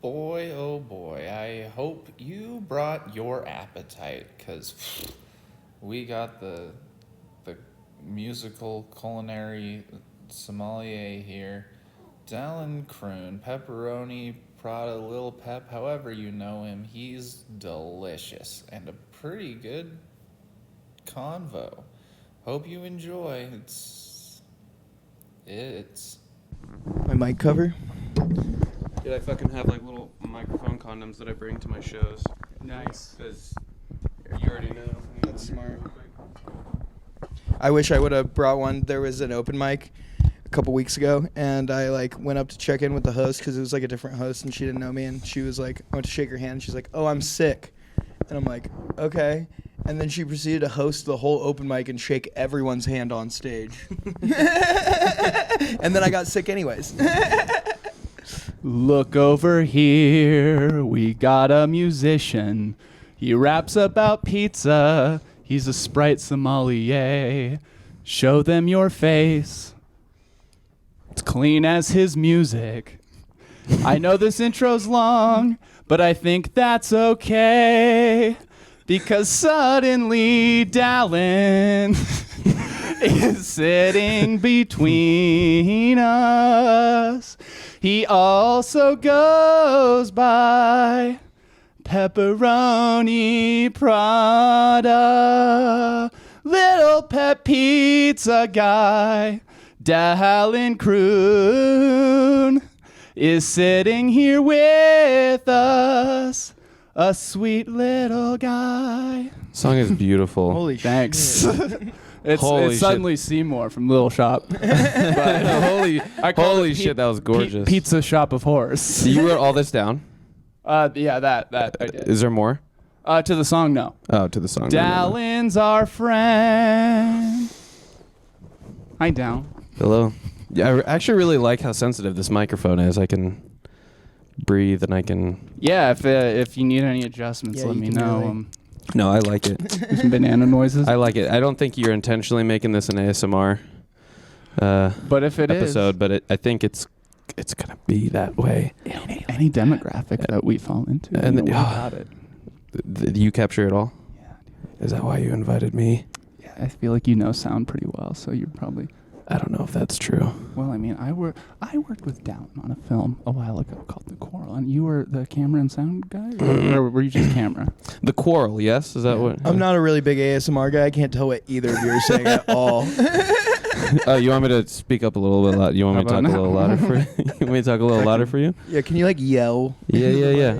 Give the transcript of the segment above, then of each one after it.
oh boy, I hope you brought your appetite, because we got the musical culinary sommelier here. Dallin Kroon, Pepperoni Prada, Lil Pep, however you know him, he's delicious and a pretty good convo. Hope you enjoy. It's My mic cover? Dude, I fucking have like little microphone condoms that I bring to my shows. Nice. Because you already know. That's smart. I wish I would have brought one. There was an open mic a couple weeks ago, and I went up to check in with the host because it was a different host, and she didn't know me, and she was I went to shake her hand, and she's like, "Oh, I'm sick," and I'm like, "Okay," and then she proceeded to host the whole open mic and shake everyone's hand on stage, and then I got sick anyways. Look over here, we got a musician. He raps about pizza. He's a Sprite sommelier. Show them your face. It's clean as his music. I know this intro's long, but I think that's okay. Because suddenly Dallin is sitting between us. He also goes by Pepperoni Prada, Lil Pep pizza guy. Dallin Kroon is sitting here with us, a sweet little guy. Song is beautiful. Holy Thanks. shit. It's Holy suddenly Seymour from Little Shop. But holy holy shit, that was gorgeous. Pizza Shop of Horse. So you wrote all this down? Yeah, that I did. Is there more? To the song, no. Oh, to the song. Dallin's our friend. Hi, Down. Hello. Yeah, I actually really like how sensitive this microphone is. I can breathe and I can... Yeah, if you need any adjustments, Yeah, let you me can know. really- No, I like it. Some banana noises. I like it. I don't think you're intentionally making this an ASMR But if it episode, but I think it's gonna be that way. any demographic that we fall into, And we then- got it. You capture it all? Yeah, Is that why you invited me? yeah. I feel like you know sound pretty well, so you're probably. I don't know if that's true. Well, I mean, I worked with Down on a film a while ago called The Quarrel, and you were the camera and sound guy, or were you just camera? The Quarrel, yes? Is that what? I'm not a really big ASMR guy. I can't tell what either of you are saying at all. Oh, you want me to speak up a little bit louder? You want me to How talk a about little louder for you? You want me to talk a little louder for you? Yeah, can you yell? Yeah.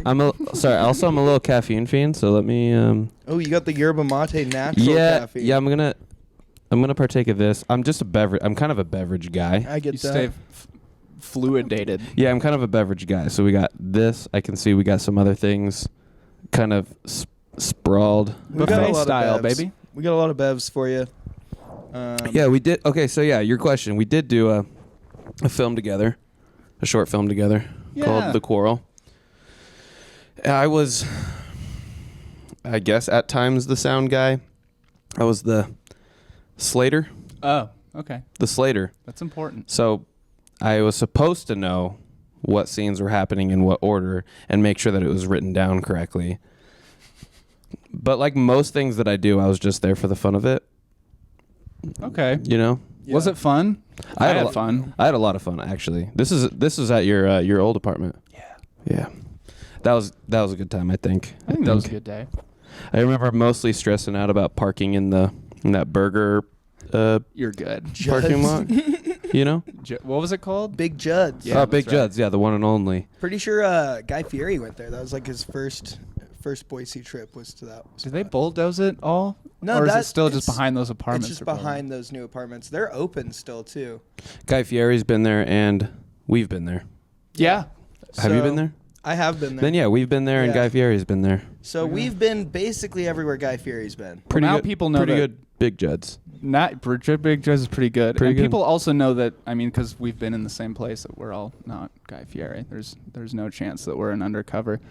Sorry. Also, I'm a little caffeine fiend, so let me. Oh, you got the yerba mate natural Yeah, caffeine. yeah. I'm gonna partake of this. I'm just a beverage. I'm kind of a beverage guy. I get You that. stay fluidated. Yeah, I'm kind of a beverage guy. So we got this. I can see we got some other things, kind of sprawled. We got a Buffet lot of style, bevs. baby. We got a lot of bevs for you. Yeah, we did. Okay, so yeah, your question. We did do a film together, a short film together Yeah. called The Quarrel. I was, I guess, at times the sound guy. I was the Slater. Oh, okay. The Slater. That's important. So I was supposed to know what scenes were happening in what order and make sure that it was written down correctly. But like most things that I do, I was just there for the fun of it. Okay. You know? Yeah. Was it fun? I had fun. I had a lot of fun actually. This is at your old apartment. Yeah. That was a good time, I think. I think that was a good day. I remember mostly stressing out about parking in that burger You're good. parking lot. You know? What was it called? Big Judd's. Yeah, oh, Big that's right. Judd's, yeah, the one and only. Pretty sure Guy Fieri went there. That was his first Boise trip was to that. Did they spot. bulldoze it all? No, or is it that- still just it's- behind those apartments? It's just they're building? behind those new apartments. They're open still too. Guy Fieri's been there and we've been there. Yeah. Have you So, been there? I have been there. Then yeah, we've been there and Yeah. Guy Fieri's been there. So we've been basically everywhere Guy Fieri's been. Pretty now good, people know pretty that- good Big Judd's. Big Judge is pretty good. Pretty and good. people also know that, I mean, because we've been in the same place, that we're all not Guy Fieri. There's no chance that we're an undercover.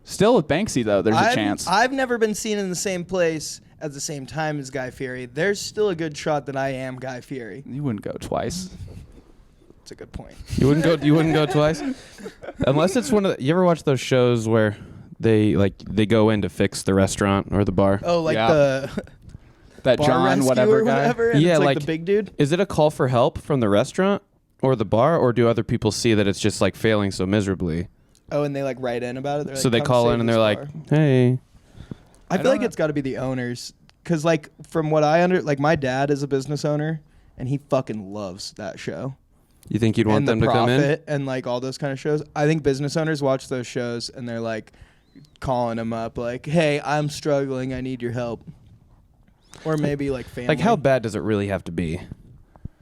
Still with Banksy, though, there's a chance. I've never been seen in the same place at the same time as Guy Fieri. There's still a good shot that I am Guy Fieri. You wouldn't go twice. It's a good point. You wouldn't go twice? Unless it's one of the, you ever watch those shows where they go in to fix the restaurant or the bar? Oh, like Yeah. the That bar John rescue whatever or guy. whatever, and Yeah, it's like- the big dude. Is it a call for help from the restaurant or the bar, or do other people see that it's just like failing so miserably? Oh, and they like write in about it. They're So like, they "Come call save in and this they're like, bar." "Hey." I feel don't like know. it's got to be the owners, because like from what like my dad is a business owner, and he fucking loves that show. You think you'd want and them the to come in? Profit and like all those kind of shows. I think business owners watch those shows and they're like calling them up, like, "Hey, I'm struggling. I need your help." Or maybe like family. Like, how bad does it really have to be?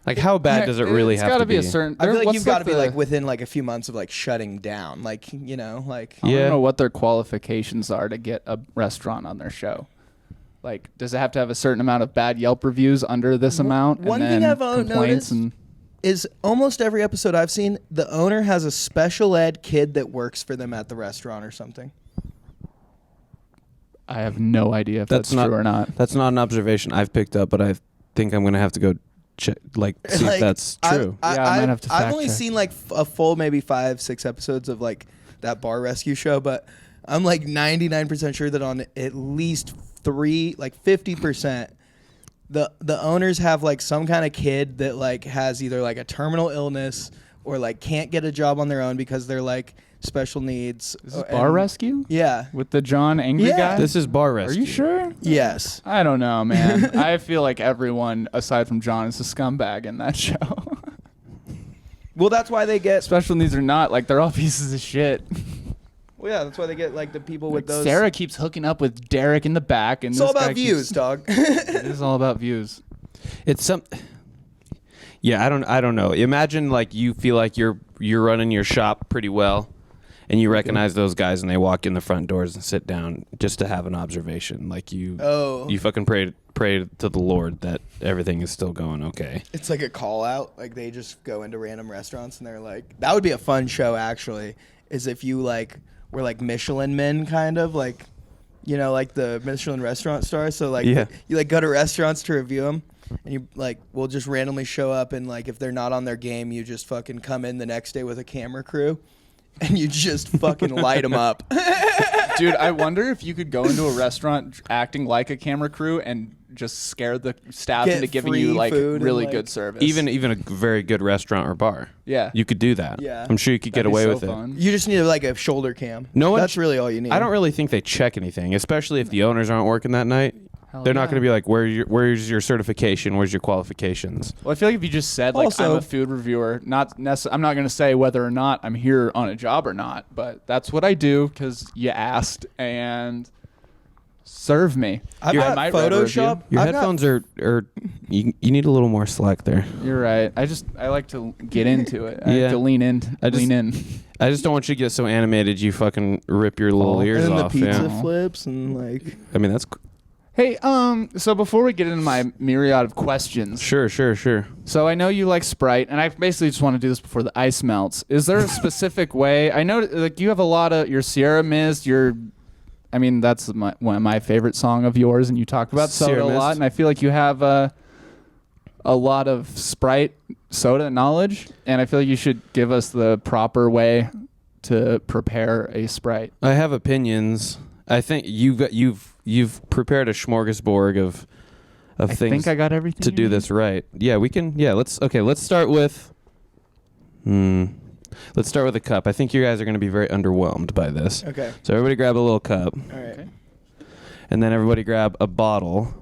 Like, how bad does it really It's have gotta to be? a certain. I feel like what's you've got to be the- like within like a few months of like shutting down, like like. I Yeah. don't know what their qualifications are to get a restaurant on their show. Like, does it have to have a certain amount of bad Yelp reviews under this amount? one and thing then I've complaints noticed- and Is almost every episode I've seen, the owner has a special ed kid that works for them at the restaurant or something. I have no idea if That's that's, not- true or not. That's not an observation I've picked up, but I think I'm gonna have to go check, see if that's true. Yeah, I might have to I've fact only check. seen like a full maybe 5-6 episodes of like that bar rescue show, but I'm like 99% sure that on at least 50%, the owners have like some kind of kid that like has either like a terminal illness or like can't get a job on their own because they're like special needs. Is this Bar Rescue? Yeah. With the John Angry Yeah. guy? This is bar Are rescue. you sure? Yes. I don't know, man. I feel like everyone aside from John is a scumbag in that show. Well, that's why they get. Special needs or not, like they're all pieces of shit. Well, yeah, that's why they get like the people with Like, those. Sarah keeps hooking up with Derek in the back, and It's all this guy about views, keeps- dog. It is all about views. It's some. Yeah, I don't know. Imagine like you feel like you're running your shop pretty well, and you recognize those guys, and they walk in the front doors and sit down just to have an observation. Like you fucking pray to the Lord that everything is still going okay. It's like a call out. Like they just go into random restaurants and they're like, that would be a fun show actually. Is if you like were like Michelin men, kind of like, like the Michelin restaurant stars. So like Yeah. you like go to restaurants to review them, and you like will just randomly show up, and like if they're not on their game, you just fucking come in the next day with a camera crew, and you just fucking light them up. Dude, I wonder if you could go into a restaurant acting like a camera crew and just scare the staff Get into giving free you like food and, really like- good service. Even a very good restaurant or bar. Yeah. You could do that. Yeah. I'm sure you could get That'd be away so with it. fun. You just need like a shoulder cam. No one- That's really all you need. I don't really think they check anything, especially if the owners aren't working that night. Hell They're not yeah. going to be like, where's your certification? Where's your qualifications? Well, I feel like if you just said like I'm Also- a food reviewer, I'm not going to say whether or not I'm here on a job or not, but that's what I do because you asked and serve me. I've I got might write a review. Photoshop. Your I've got- headphones are you need a little more slack there. You're right. I like to get into it. I Yeah. like to lean in. Lean in. I just don't want you to get so animated you fucking rip your little ears and then off. the pizza Yeah. flips and like. I mean that's Hey, so before we get into my myriad of questions, sure. so I know you like Sprite, and I basically just want to do this before the ice melts. Is there a specific way? I know like you have a lot of your Sierra Mist, I mean, that's one of my favorite song of yours, and you talk about soda Sierra a lot, Mist. and I feel like you have a lot of Sprite soda knowledge, and I feel like you should give us the proper way to prepare a Sprite. I have opinions. I think you've prepared a smorgasbord of I things think I got everything to you do need. this right. Yeah, we can. Yeah, let's start with. Let's start with a cup. I think you guys are going to be very underwhelmed by this. Okay. So everybody grab a little cup, All right. Okay. and then everybody grab a bottle.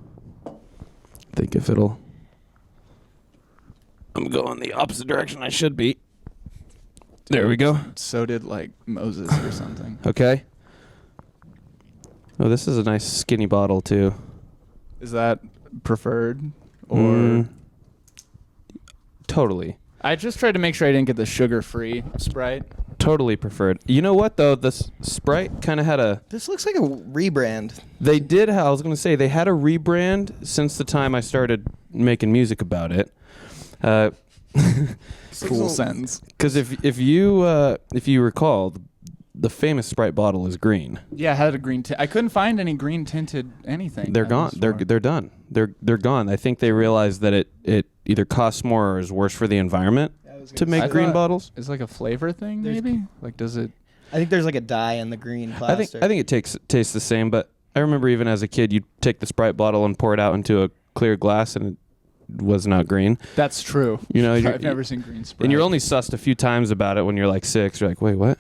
Think if it'll. I'm going the opposite direction I should be. There we go. So did like Moses or something. Okay. Oh, this is a nice skinny bottle too. Is that preferred or? Mm, totally. I just tried to make sure I didn't get the sugar-free Sprite. Totally preferred. You know what though? This Sprite kind of had a. This looks like a rebrand. They did. I was gonna say they had a rebrand since the time I started making music about it. Cool sentence. Because if you recall, the famous Sprite bottle is green. Yeah, it had a green tint. I couldn't find any green tinted anything. They're I gone. was They're for. done. They're gone. I think they realized that it either costs more or is worse for the environment. was to gonna make say. green thought- bottles. It's like a flavor thing, There's- maybe. Like, does it? I think there's like a dye in the green plastic. I think it tastes the same, but I remember even as a kid, you'd take the Sprite bottle and pour it out into a clear glass, and it was not green. That's true. You know, I've never seen green Sprite. and you're only sussed a few times about it when you're like 6. You're like, wait, what?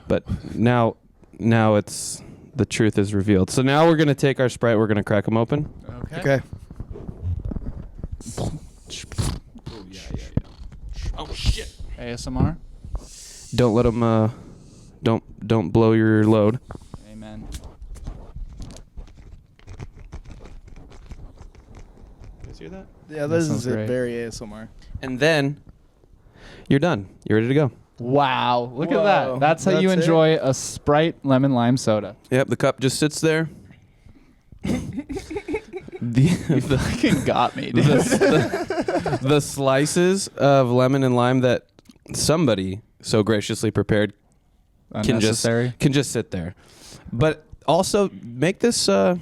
But now it's the truth is revealed. So now we're gonna take our Sprite. We're gonna crack them open. Okay. Oh shit! ASMR. Don't let them. Don't blow your load. Amen. You guys hear that? Yeah, this sounds is great. very ASMR. And then you're done. You're ready to go. Wow, look at Whoa, that. That's how you that's it? enjoy a Sprite lemon lime soda. Yep, the cup just sits there. the Fucking got me, dude. the slices of lemon and lime that somebody so graciously prepared Unnecessary. can just sit there. But also make this a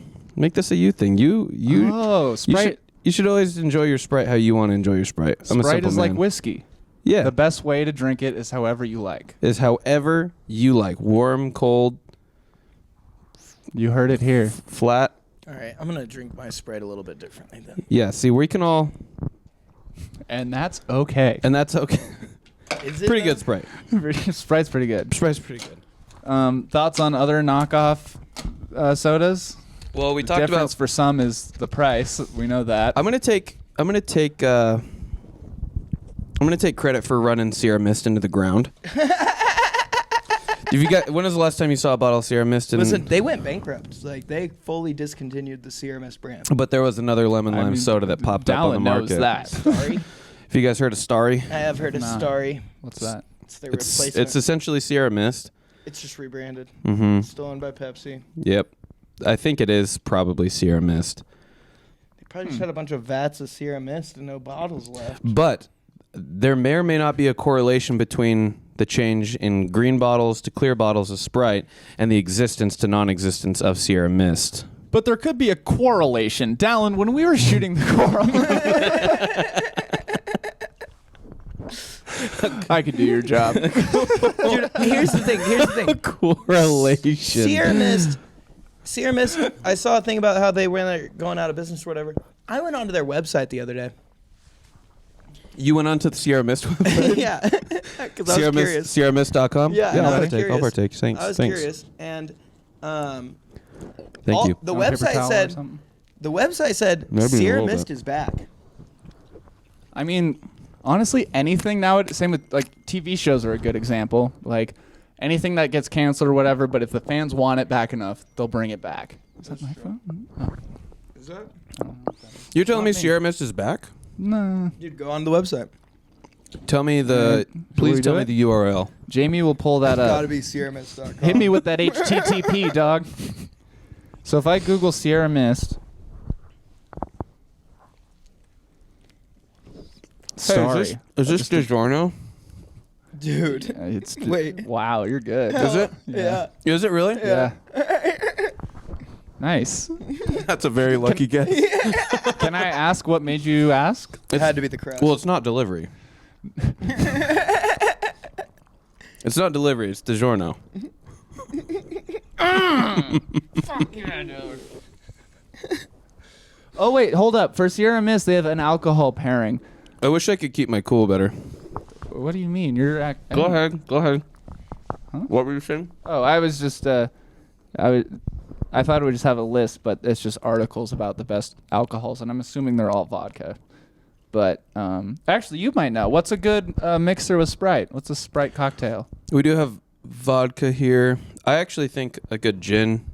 you thing. You Oh, Sprite. you should always enjoy your Sprite how you want to enjoy your Sprite. I'm a Sprite simple is like man. whiskey. Yeah. The best way to drink it is however you like. Is however you like. Warm, cold, You heard it here. flat. All right, I'm gonna drink my Sprite a little bit differently then. Yeah, see, we can all, And that's okay. and that's okay. Is it Pretty though? good Sprite. Sprite's pretty good. Sprite's pretty good. Thoughts on other knockoff sodas? Well, we The talked difference about. for some is the price. We know that. I'm gonna take credit for running Sierra Mist into the ground. If you got, when was the last time you saw a bottle of Sierra Mist? Listen, they went bankrupt. Like they fully discontinued the Sierra Mist brand. But there was another lemon I lime mean, soda that popped up on the Dallin market. knows that. Starry. If you guys heard of Starry, I have heard of Nah. Starry. What's that? It's their it's replacement. essentially Sierra Mist. It's just rebranded. Mm-hmm. Still owned by Pepsi. Yep, I think it is probably Sierra Mist. They probably just had a bunch of vats of Sierra Mist and no bottles left. But there may or may not be a correlation between the change in green bottles to clear bottles of Sprite and the existence to non-existence of Sierra Mist. But there could be a correlation. Dallin, when we were shooting the I could do your job. Dude, here's the thing. Correlation. Sierra Mist, I saw a thing about how they were going out of business or whatever. I went onto their website the other day. You went onto the Sierra Mist website? Yeah. Because I was curious. SierraMist.com? Yeah, I'll I was partake. curious. I'll partake. Thanks. I was Thanks. curious. And Thank you. the Paper website towel or said something? Maybe a Sierra little Mist bit. is back. I mean, honestly, anything now. Same with like TV shows are a good example. Like anything that gets canceled or whatever, but if the fans want it back enough, they'll bring it back. Is that my phone? Oh. Is that? You're telling me Not me. Sierra Mist is back? No. Dude, go on the website. Tell me the. Please we tell do me it? the URL. Jamie will pull that Gotta up. be SierraMist.com. Hit me with that HTTP, dog. So if I Google Sierra Mist. Sorry. Is this DiGiorno? Dude. It's Wait. Wow, you're good. Is it? Yeah. Is it really? Yeah. Nice. That's a very lucky guess. Can I ask what made you ask? It had to be the crowd. Well, it's not delivery. It's not delivery. It's DiGiorno. Oh wait, hold up. For Sierra Mist, they have an alcohol pairing. I wish I could keep my cool better. What do you mean? You're Go ahead. Go ahead. Huh? What were you saying? Oh, I was just I thought it would just have a list, but it's just articles about the best alcohols, and I'm assuming they're all vodka. But actually, you might know. What's a good mixer with Sprite? What's a Sprite cocktail? We do have vodka here. I actually think a good gin.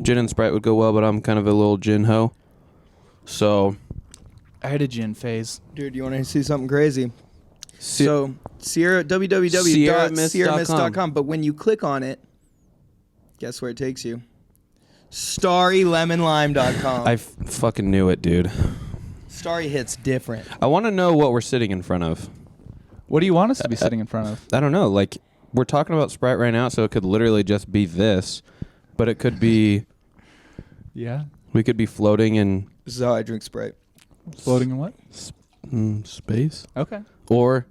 Gin and Sprite would go well, but I'm kind of a little gin hoe. So, I had a gin phase. Dude, you want to see something crazy? Se- So, www.sierramist.com. But when you click on it, guess where it takes you? StarryLemonLime.com. I fucking knew it, dude. Starry hits different. I want to know what we're sitting in front of. What do you want us to be sitting in front of? I don't know. Like, we're talking about Sprite right now, so it could literally just be this, but it could be. Yeah. We could be floating in This is how I drink Sprite. Floating in what? space, Okay. or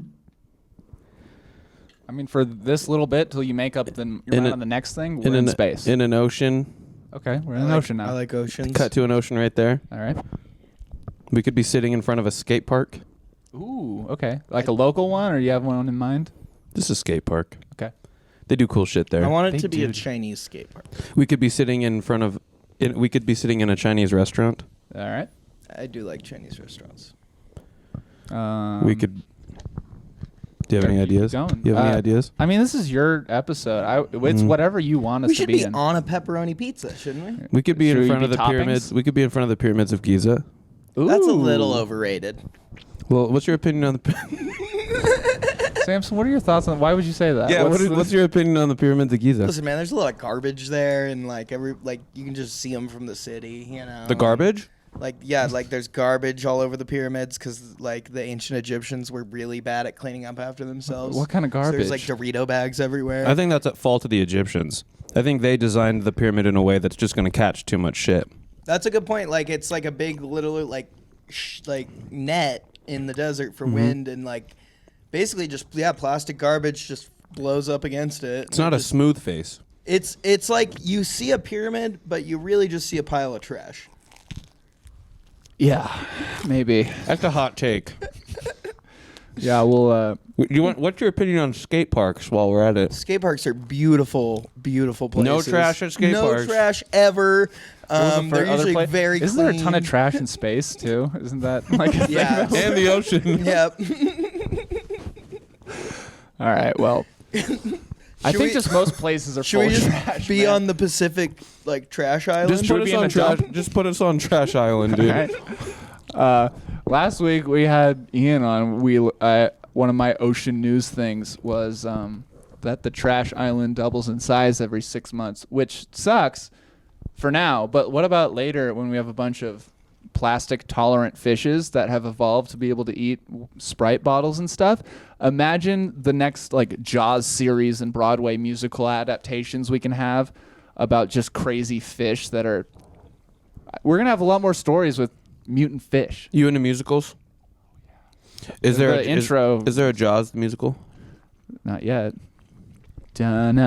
I mean, for this little bit till you make up you're on the next thing, we're in space. In an ocean. Okay, we're in an ocean now. I like oceans. Cut to an ocean right there. All right. We could be sitting in front of a skate park. Ooh, okay. Like a local one, or you have one in mind? This is a skate park. Okay. They do cool shit there. I want it They to be a do. Chinese skate park. We could be sitting in front of. We could be sitting in a Chinese restaurant. All right. I do like Chinese restaurants. We could. Do you have any keep ideas? going. You have any ideas? I mean, this is your episode. It's whatever you want us We to should be be in. on a pepperoni pizza, shouldn't we? We could be Should in we front be of the toppings? pyramids. We could be in front of the pyramids of Giza. That's a Ooh. little overrated. Well, what's your opinion on the? Samson, what are your thoughts on? Why would you say that? Yeah, what's your opinion on the pyramids of Giza? Listen, man, there's a lot of garbage there, and like you can just see them from the city, you know. The garbage? Like there's garbage all over the pyramids because like the ancient Egyptians were really bad at cleaning up after themselves. What kind of So garbage? there's like Dorito bags everywhere. I think that's at fault of the Egyptians. I think they designed the pyramid in a way that's just going to catch too much shit. That's a good point. Like it's like a big little like net in the desert for wind and like basically just plastic garbage just blows up against it. It's not a smooth face. It's like you see a pyramid, but you really just see a pile of trash. Yeah, maybe. That's a hot take. Yeah, we'll. What's your opinion on skate parks while we're at it? Skate parks are beautiful, beautiful places. No trash at skate parks. No trash ever. What was the They're other usually play- very Isn't clean. there a ton of trash in space too? Isn't that like a thing? Yeah. And the ocean. Yep. All right. Well, I Should think we- just most places are Should full we of just trash. be man. on the Pacific like trash island? Just Should put we be us in on a trash. dump? Just put us on Trash Island, dude. All right. Last week we had Ian on. One of my ocean news things was that the trash island doubles in size every 6 months, which sucks for now. But what about later when we have a bunch of plastic tolerant fishes that have evolved to be able to eat Sprite bottles and stuff? Imagine the next like Jaws series and Broadway musical adaptations we can have about just crazy fish that are. We're gonna have a lot more stories with mutant fish. You into musicals? Is there The intro? Is there a Jaws musical? Not yet. Dun-na,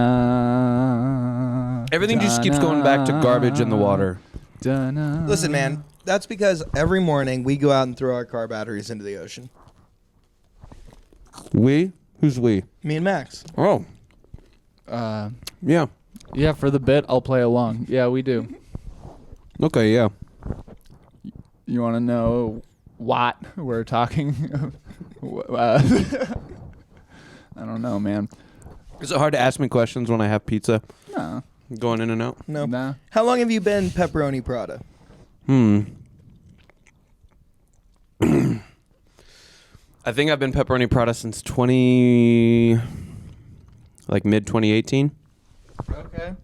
Everything just keeps going back to garbage in the water. Dun-na. Listen, man. That's because every morning we go out and throw our car batteries into the ocean. We? Who's we? Me and Max. Oh, yeah. Yeah, for the bit, I'll play along. Yeah, we do. Okay, yeah. You want to know what we're talking? I don't know, man. Is it hard to ask me questions when I have pizza No. going in and out? No. Nah. How long have you been Pepperoni Prada? I think I've been Pepperoni Prada since mid 2018. Okay.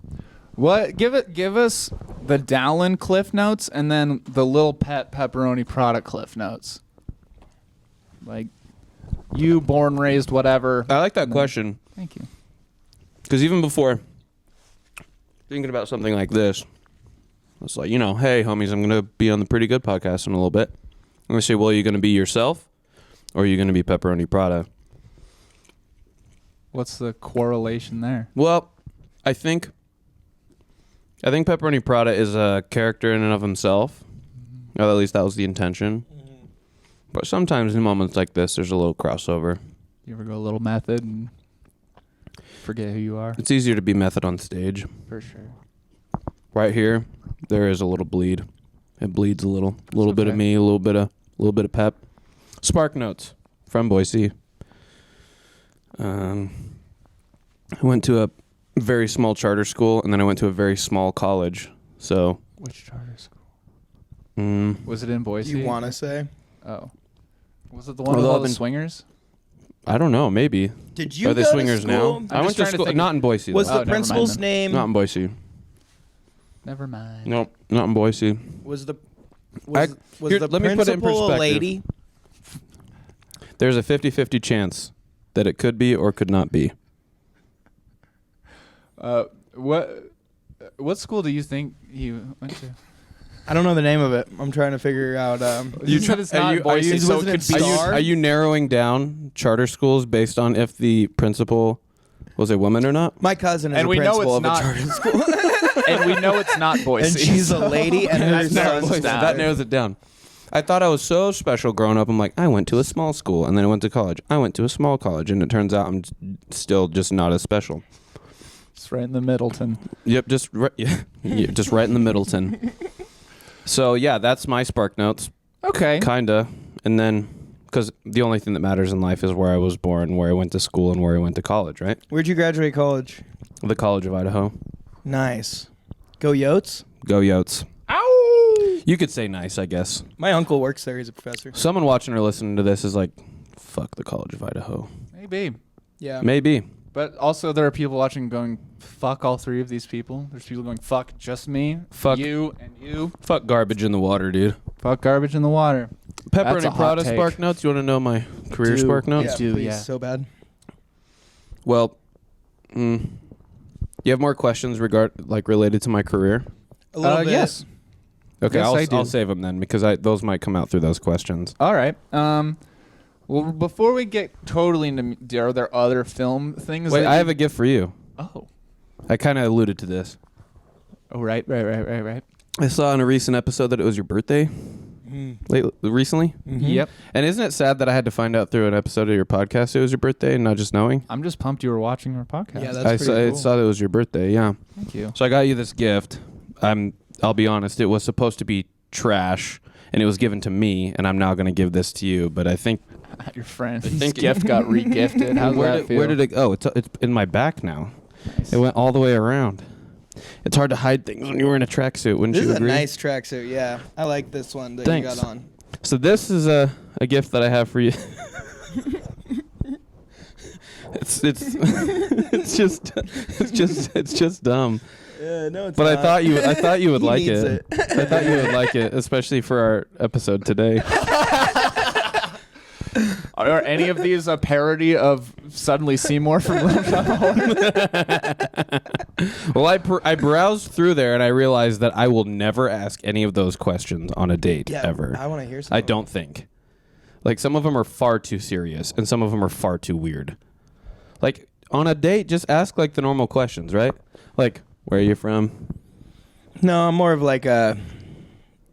What? Give us the Dallin Cliff Notes and then the Lil Pep Pepperoni Prada Cliff Notes. Like, you born, raised, whatever. I like that question Thank you. because even before thinking about something like this, it's like, hey, homies, I'm going to be on the Pretty Good podcast in a little bit. I'm going to say, well, are you going to be yourself or are you going to be Pepperoni Prada? What's the correlation there? Well, I think Pepperoni Prada is a character in and of himself. Or at least that was the intention. But sometimes in moments like this, there's a little crossover. You ever go a little method and forget who you are? It's easier to be method on stage. For sure. Right here, there is a little bleed. It bleeds a little bit of okay. me, a little bit of Pep. Spark Notes from Boise. I went to a very small charter school, and then I went to a very small college. So, Which charter school? mm, Was it in Boise? You want to say? Oh. Was it the one Well, with all they'll the have been- swingers? I now? Did you Are they go swingers to now? school? I'm I went just to trying to school, think not in Boise. Was though. Oh, the never mind principal's then. name? Not in Boise. Never mind. Nope, not in Boise. Was the I- was here, the let me put it in principal a perspective. lady? There's a 50-50 chance that it could be or could not be. What school do you think he went to? I don't know the name of it. I'm trying to figure out. You said it's not Boise, you- so was it it could in be. Star? Are you narrowing down charter schools based on if the principal Was it women or not? My cousin is And a we know principal it's of a not- charter school. And we know it's not Boise. And she's a lady, and her That's not son's Boise. daughter. That narrows it down. I thought I was so special growing up. I'm like, I went to a small school, and then I went to college. I went to a small college, and it turns out I'm still just not as special. It's right in the Middleton. Yep, just just right in the Middleton. So yeah, that's my Spark Notes, Okay. kinda. And then, because the only thing that matters in life is where I was born, where I went to school, and where I went to college, right? Where'd you graduate college? The College of Idaho. Nice. Go Yotes. Go Yotes. Ow! You could say nice, I guess. My uncle works there. He's a professor. Someone watching or listening to this is like, fuck the College of Idaho. Maybe. Yeah. Maybe. But also there are people watching going, fuck all three of these people. There's people going, fuck just me, Fuck you, and you. Fuck garbage in the water, dude. Fuck garbage in the water. That's a Pepperoni hot Prada take. Spark Notes. You want to know my career Do. Spark Notes? Yeah, do, please, yeah. so bad. Well, you have more questions related to my career? A little bit. Yes. Okay, Yes, I do. I'll save them then because those might come out through those questions. All right. Well, before we get totally into, are there other film things? Wait, that I you- have a gift for you. Oh. I kind of alluded to this. Oh, right. I saw in a recent episode that it was your birthday recently. Mhm. Yep. And isn't it sad that I had to find out through an episode of your podcast it was your birthday and not just knowing? I'm just pumped you were watching our podcast. Yeah, that's I pretty cool. saw that it was your birthday, yeah. Thank you. So I got you this gift. I'll be honest, it was supposed to be trash and it was given to me and I'm now going to give this to you, but I think Your friend's think- gift got re-gifted. How's that feel? where did it go? It's in my back now. It went all the way around. It's hard to hide things when you're in a tracksuit, wouldn't This you is agree? a nice tracksuit. Yeah, I like this one that Thanks. you got on. So this is a gift that I have for you. it's just dumb. No, it's But I thought you would He like needs it. I thought you would like it, especially for our episode today. Are any of these a parody of Suddenly Seymour from Little Shop of Horrors? Well, I browsed through there and I realized that I will never ask any of those questions on a date Yeah, ever. I want to hear something. I don't think. Like some of them are far too serious and some of them are far too weird. Like on a date, just ask like the normal questions, right? Like, where are you from? No, I'm more of like a.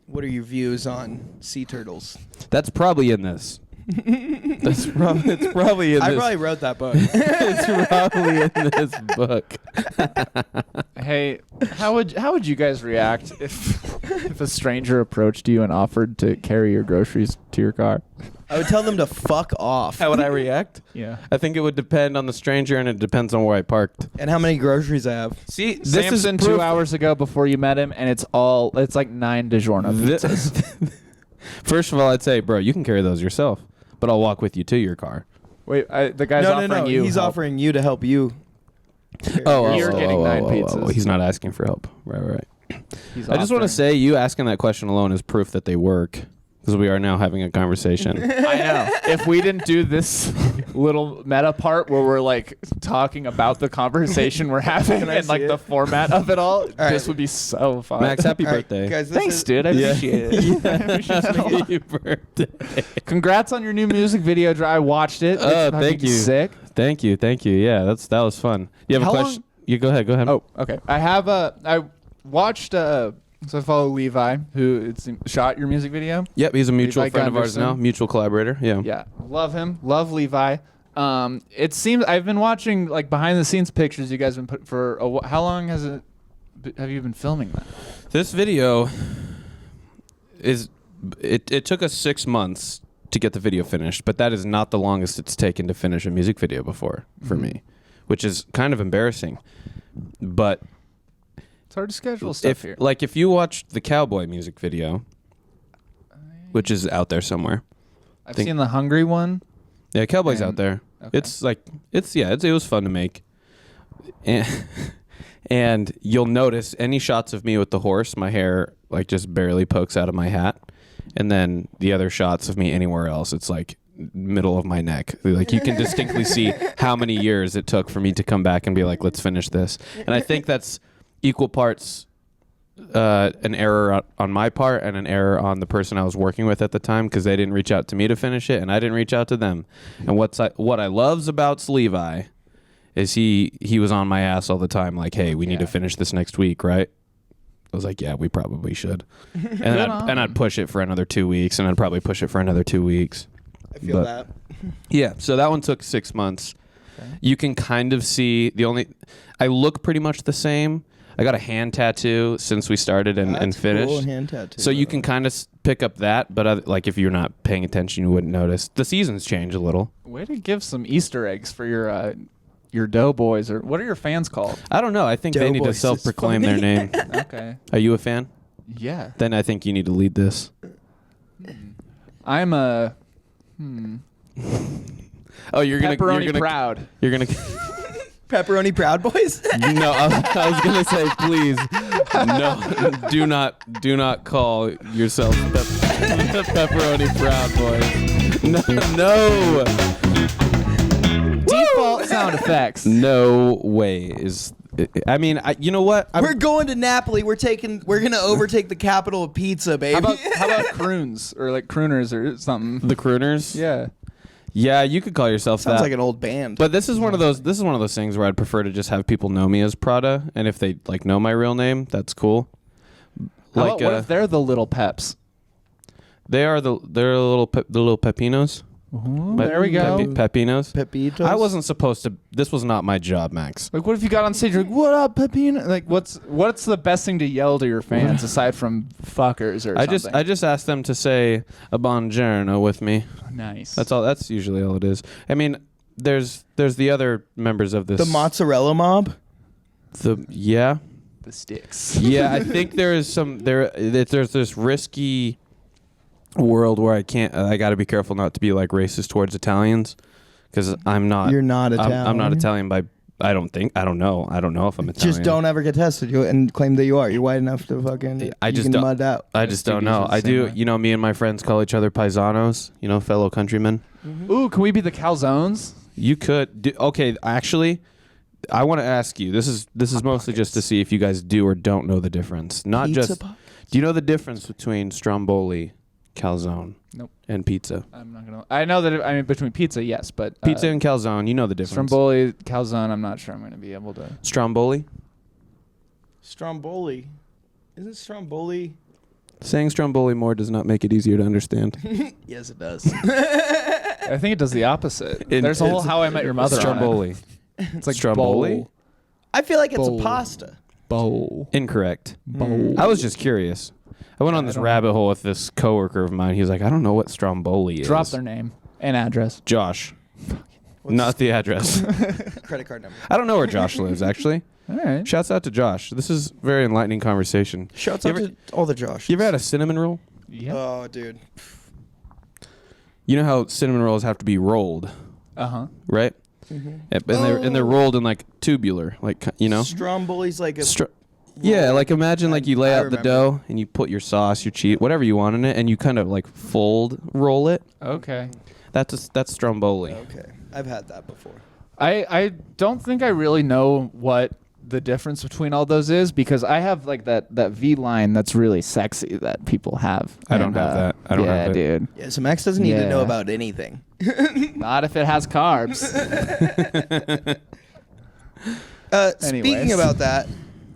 What are your views on sea turtles? That's probably in this. It's probably in I this. probably wrote that book. It's probably in this book. Hey, how would you guys react if a stranger approached you and offered to carry your groceries to your car? I would tell them to fuck off. How would I react? Yeah. I think it would depend on the stranger and it depends on where I parked. And how many groceries I have. See, this Samson is 2 proof- hours ago before you met him, and it's like 9 DiGiorno pizzas. First of all, I'd say, bro, you can carry those yourself, but I'll walk with you to your car. Wait, the guy's offering you He's help. offering you to help you. You're getting 9 pizzas. He's not asking for help. Right. He's I just want to offering. say, you asking that question alone is proof that they work, because we are now having a conversation. I know. If we didn't do this little meta part where we're like talking about the conversation we're having Can I and like see the it? format of it all, right. this would be so fun. Max, happy All right, birthday. guys, this Thanks, is, dude. I Yeah. appreciate it. I appreciate it a lot. Happy birthday. Congrats on your new music video. I watched it. It's Oh, fucking thank you. Sick. Thank you. Yeah, that was fun. You have How a question? long- You go ahead. Oh, okay. I watched. So I follow Levi, who shot your music video. Yep, he's a mutual Levi friend of ours now, Gunderson. mutual collaborator. Yeah. Yeah, love him. Love Levi. It seems I've been watching like behind the scenes pictures you guys have been put for. How long have you been filming that? This video is it took us 6 months to get the video finished, but that is not the longest it's taken to finish a music video before for me, which is kind of embarrassing. But It's hard to schedule stuff here. if you watched the Cowboy music video, which is out there somewhere. I've think- seen the Hungry one. Yeah, Cowboy's And- out there. okay. It's like it was fun to make. And you'll notice any shots of me with the horse, my hair like just barely pokes out of my hat. And then the other shots of me anywhere else, it's like middle of my neck. Like you can distinctly see how many years it took for me to come back and be like, let's finish this. And I think that's equal parts an error on my part and an error on the person I was working with at the time, because they didn't reach out to me to finish it and I didn't reach out to them. And what I loves about Levi is he was on my ass all the time, like, hey, we need to finish this next week, right? I was like, yeah, we probably should. And I'd push it for another 2 weeks, and I'd probably push it for another 2 weeks. I feel that. Yeah, so that one took 6 months. Okay. You can kind of see I look pretty much the same. I got a hand tattoo since we started and finished. Cool hand tattoo. So you can kind of pick up that, but like if you're not paying attention, you wouldn't notice. The seasons change a little. Way to give some Easter eggs for your doughboys, or what are your fans called? I don't know. I think they need to self-proclaim their name. Okay. Are you a fan? Yeah. Then I think you need to lead this. I'm a Oh, you're gonna Pepperoni Proud. You're gonna. Pepperoni Proud Boys? No, I was gonna say, please, no, do not call yourself Pepperoni Proud Boys. No. Default sound effects. No way is. I mean, you know what? We're going to Napoli. We're gonna overtake the capital of pizza, baby. How about croons or like crooners or something? The crooners. Yeah. Yeah, you could call yourself that. Sounds like an old band. But this is one of those things where I'd prefer to just have people know me as Prada, and if they like know my real name, that's cool. What if they're the Little Peps? They're the little Pepinos. Ooh, there we go. Pepinos. Pepitos. I wasn't supposed to. This was not my job, Max. Like, what if you got on stage? You're like, what up, Pepino? Like, what's the best thing to yell to your fans aside from fuckers or something? I just asked them to say a buongiorno with me. Nice. That's all. That's usually all it is. I mean, there's the other members of this. The mozzarella mob. The sticks. Yeah, I think there's this risky world where I got to be careful not to be like racist towards Italians, because I'm not. You're not Italian. I'm not Italian by. I don't know if I'm Italian. Just don't ever get tested and claim that you are. You're white enough to fucking. I just you can don't. mud out. I just don't know. I do. You know, me and my friends call each other paisanos. You know, fellow countrymen. Mm-hmm. Ooh, can we be the calzones? You could. Okay, actually, I want to ask you. This is mostly just to see if you guys do or don't know the difference. Not Pizza just. Do you know the difference between stromboli, calzone, Nope, and pizza? I'm not gonna. I know that. I mean, between pizza, yes, but Pizza and calzone, you know the difference. Stromboli, calzone. I'm not sure I'm gonna be able to. Stromboli. Stromboli. Isn't Stromboli? Saying stromboli more does not make it easier to understand. Yes, it does. I think it does the opposite. There's a whole How I Met Your Mother. Stromboli. On it. It's like Stromboli? bowl. I feel like it's Bowl. a pasta. Bowl. Incorrect. Bowl. I was just curious. I went on this rabbit hole with this coworker of mine. He was like, I don't know what stromboli is. Drop their name and address. Josh. Not the address. Credit card number. I don't know where Josh lives, actually. All right. Shouts out to Josh. This is very enlightening conversation. Shouts out to all the Joshes. You ever had a cinnamon roll? Yeah. Oh, dude. You know how cinnamon rolls have to be rolled, right? Mm-hmm. And they're rolled in like tubular, like, you know? Stromboli's like a. Yeah, like imagine like you lay I out the dough and you put your sauce, your cheese, whatever you want in it, and you kind of like roll it. Okay. That's Stromboli. Okay, I've had that before. I don't think I really know what the difference between all those is, because I have like that V line that's really sexy that people have. I don't have that. I don't have it. Yeah, dude. Yeah, so Max doesn't need to know about anything. Not if it has carbs. Speaking about that,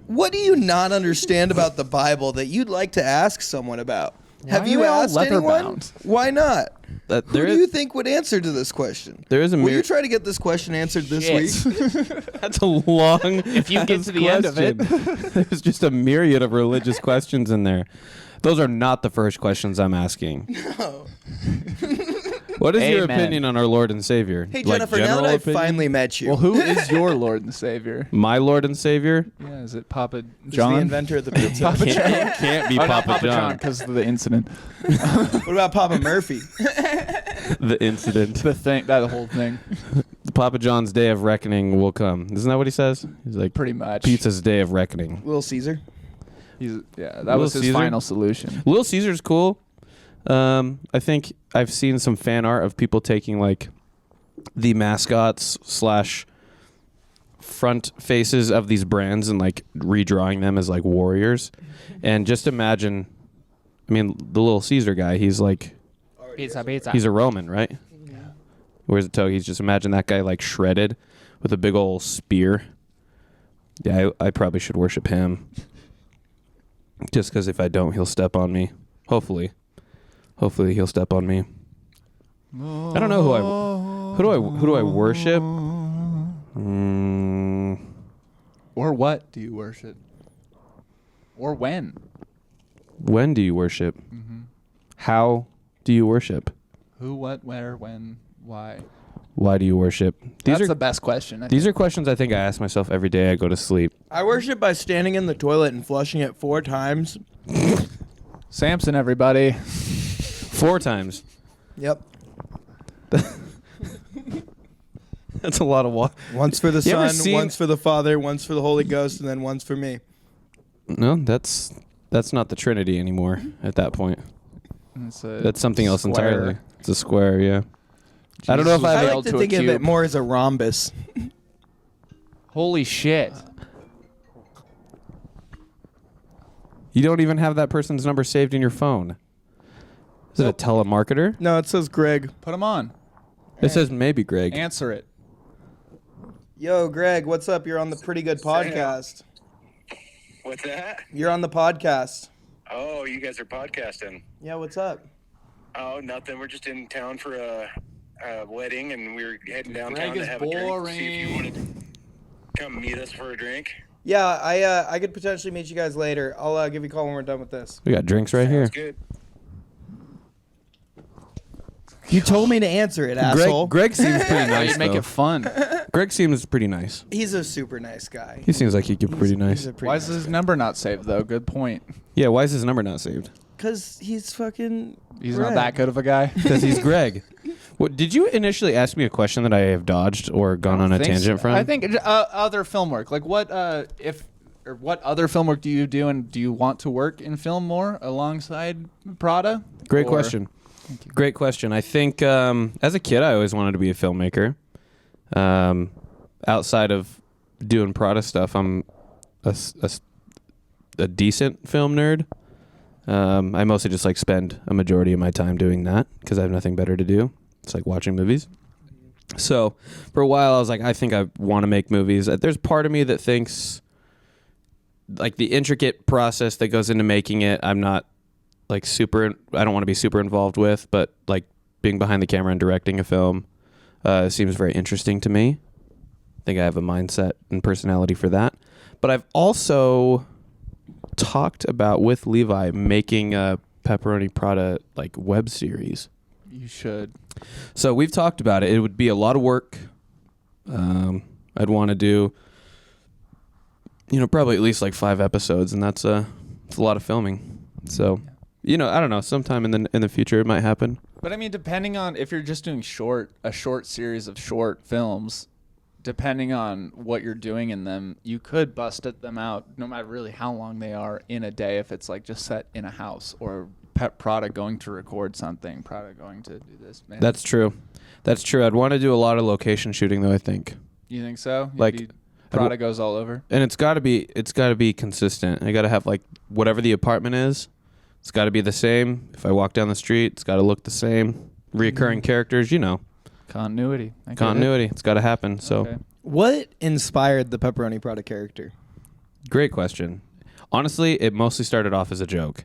what do you not understand about the Bible that you'd like to ask someone about? Have you asked anyone? Why not? Who do you think would answer to this question? There is a Will you try to get this question answered this week? That's a long. If you get to the end of it. There's just a myriad of religious questions in there. Those are not the first questions I'm asking. No. What is your Amen. opinion on our Lord and Savior? Hey, Like, Jennifer, now general that I opinion? finally met you. Well, who is your Lord and Savior? My Lord and Savior? Yeah, is it Papa Who's John? the inventor of the pizza. Papa John. It can't be Oh, not Papa John. because of the incident. What about Papa Murphy? The incident. That whole thing. Papa John's day of reckoning will come. Isn't that what he says? He's like, Pretty much. pizza's day of reckoning. Little Caesar. That Little was his Caesar? final solution. Little Caesar's cool. I think I've seen some fan art of people taking like the mascots / front faces of these brands and like redrawing them as like warriors. And just imagine, I mean, the Little Caesar guy, he's like, Pizza. he's a Roman, right? Yeah. Where's the toe? He's just imagine that guy like shredded with a big old spear. Yeah, I probably should worship him. Just because if I don't, he'll step on me. Hopefully he'll step on me. I don't know who do I worship. Or what do you worship? Or when? When do you worship? Mm-hmm. How do you worship? Who, what, where, when, why? Why do you worship? That's the best question. These are questions I think I ask myself every day I go to sleep. I worship by standing in the toilet and flushing it 4 times. Samson, everybody. 4 times. Yep. That's a lot of water. Once for the You ever Son, seen- once for the Father, once for the Holy Ghost, and then once for me. No, that's not the Trinity anymore at that point. That's something else square. entirely. It's a square, yeah. I don't know if Jesus I I have failed like to to a think of it cube. more as a rhombus. Holy shit. You don't even have that person's number saved in your phone. Is it a telemarketer? No, it says Greg. Put him on. It says maybe Greg. Answer it. Yo, Greg, what's up? You're on the Pretty Good podcast. What's that? You're on the podcast. Oh, you guys are podcasting. Yeah, what's up? Oh, nothing. We're just in town for a wedding, and we're heading downtown Greg to is have a drink. See if you want to come meet us for a drink. Yeah, I could potentially meet you guys later. I'll give you a call when we're done with this. We got drinks right here. Sounds good. You told me to answer it, asshole. Greg seems pretty nice. You make though. it fun. Greg seems pretty nice. He's a super nice guy. He seems like he could be pretty nice. Why is his number not saved, though? Good point. Yeah, why is his number not saved? Because he's fucking. He's Greg. not that good of a guy. Because he's Greg. What, did you initially ask me a question that I have dodged or gone on a tangent from? I think other film work. Like what what other film work do you do, and do you want to work in film more alongside Prada? Great Or- question. Great question. I think as a kid, I always wanted to be a filmmaker. Outside of doing Prada stuff, I'm a decent film nerd. I mostly just like spend a majority of my time doing that because I have nothing better to do. It's like watching movies. So for a while, I was like, I think I want to make movies. There's part of me that thinks like the intricate process that goes into making it, I'm not like I don't want to be super involved with, but like being behind the camera and directing a film seems very interesting to me. I think I have a mindset and personality for that. But I've also talked about with Levi making a Pepperoni Prada like web series. You should. So we've talked about it. It would be a lot of work. I'd want to do, probably at least like 5 episodes, and it's a lot of filming. So, I don't know. Sometime in the future, it might happen. But I mean, depending on if you're just doing a short series of short films, depending on what you're doing in them, you could bust them out no matter really how long they are in a day. If it's like just set in a house, or Prada going to record something, Prada going to do this. Man. That's true. I'd want to do a lot of location shooting, though. I think. You think so? Like, Prada goes all over. And it's got to be consistent. I got to have like whatever the apartment is. It's got to be the same. If I walk down the street, it's got to look the same. Reoccurring characters, Continuity. I get continuity. it. It's got to happen. So, Okay. What inspired the Pepperoni Prada character? great question. Honestly, it mostly started off as a joke.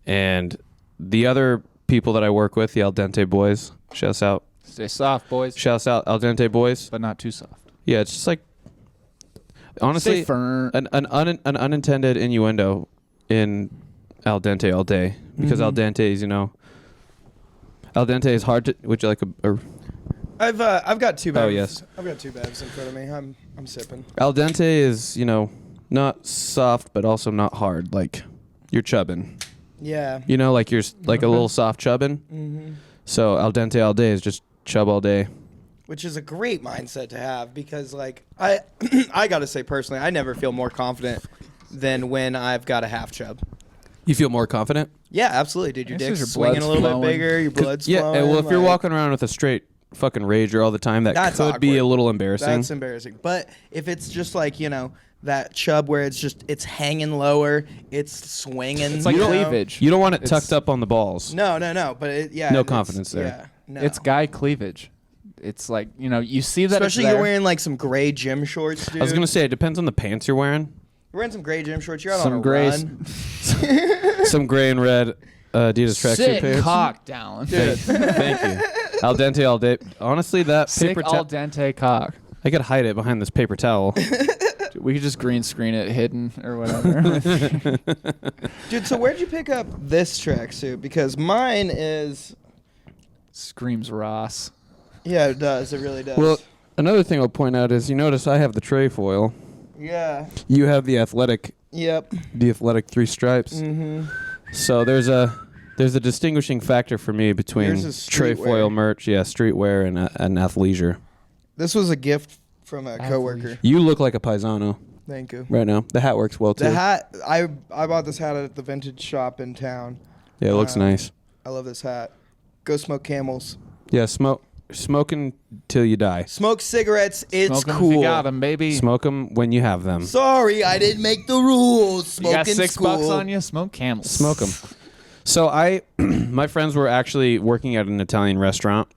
And the other people that I work with, the Al Dente boys, shouts out Stay soft, boys, Al Dente boys. but not too soft. Yeah, it's just like honestly Stay firm. an unintended innuendo in Al Dente all day because Al Dente is Al Dente is hard to. Would you like a I've got 2 bevs. Oh, yes. I've got 2 bevs in front of me. I'm sipping. Al Dente is not soft but also not hard. Like you're chubbing. Yeah. Like you're like a little soft chubbing. Mm-hmm. So Al Dente all day is just chub all day. Which is a great mindset to have because, like, I got to say personally, I never feel more confident than when I've got a half chub. You feel more confident? Yeah, absolutely, dude. Your I guess dick's your swinging a blood's little flowing. bit bigger. Your blood's Yeah. flowing. Well, if you're like, walking around with a straight fucking rager all the time, that That's could be awkward. a little embarrassing. That's embarrassing. But if it's just like, that chub where it's hanging lower, it's swinging. It's like cleavage. You don't want it It's- tucked up on the balls. No. But No confidence there. Yeah. No. It's guy cleavage. it's like, you know, you see that. Especially it's there. you're wearing like some gray gym shorts, dude. I was gonna say it depends on the pants you're wearing. You're wearing some gray gym shorts. You're out Some on a grays. run. Some gray and red Adidas tracksuit Sick pants. cock, Dallin. Thank you. Al dente all day. Honestly, that Sick paper al towel. dente cock. I could hide it behind this paper towel. Dude, we could just green screen it hidden or whatever. Dude, so where'd you pick up this tracksuit? Because mine is... Screams Ross. Yeah, it does. It really does. Well, another thing I'll point out is you notice I have the trefoil. yeah. You have the athletic Yep. 3 stripes. Mm-hmm. So there's a distinguishing factor for me between Yours is streetwear. trefoil merch, streetwear, and athleisure. This was a gift from a coworker. You look like a paisano Thank you. right now. The hat works well too. The hat, I bought this hat at the vintage shop in town. Yeah, it looks nice. I love this hat. Go smoke camels. Yeah, smoking till you die. Smoke cigarettes. It's Smoke 'em cool. if you got 'em, baby. Smoke them when you have them. Sorry, I didn't make the rules. You got Smoking $6 on you? Smoke Camels. Smoke them. So my friends were actually working at an Italian restaurant,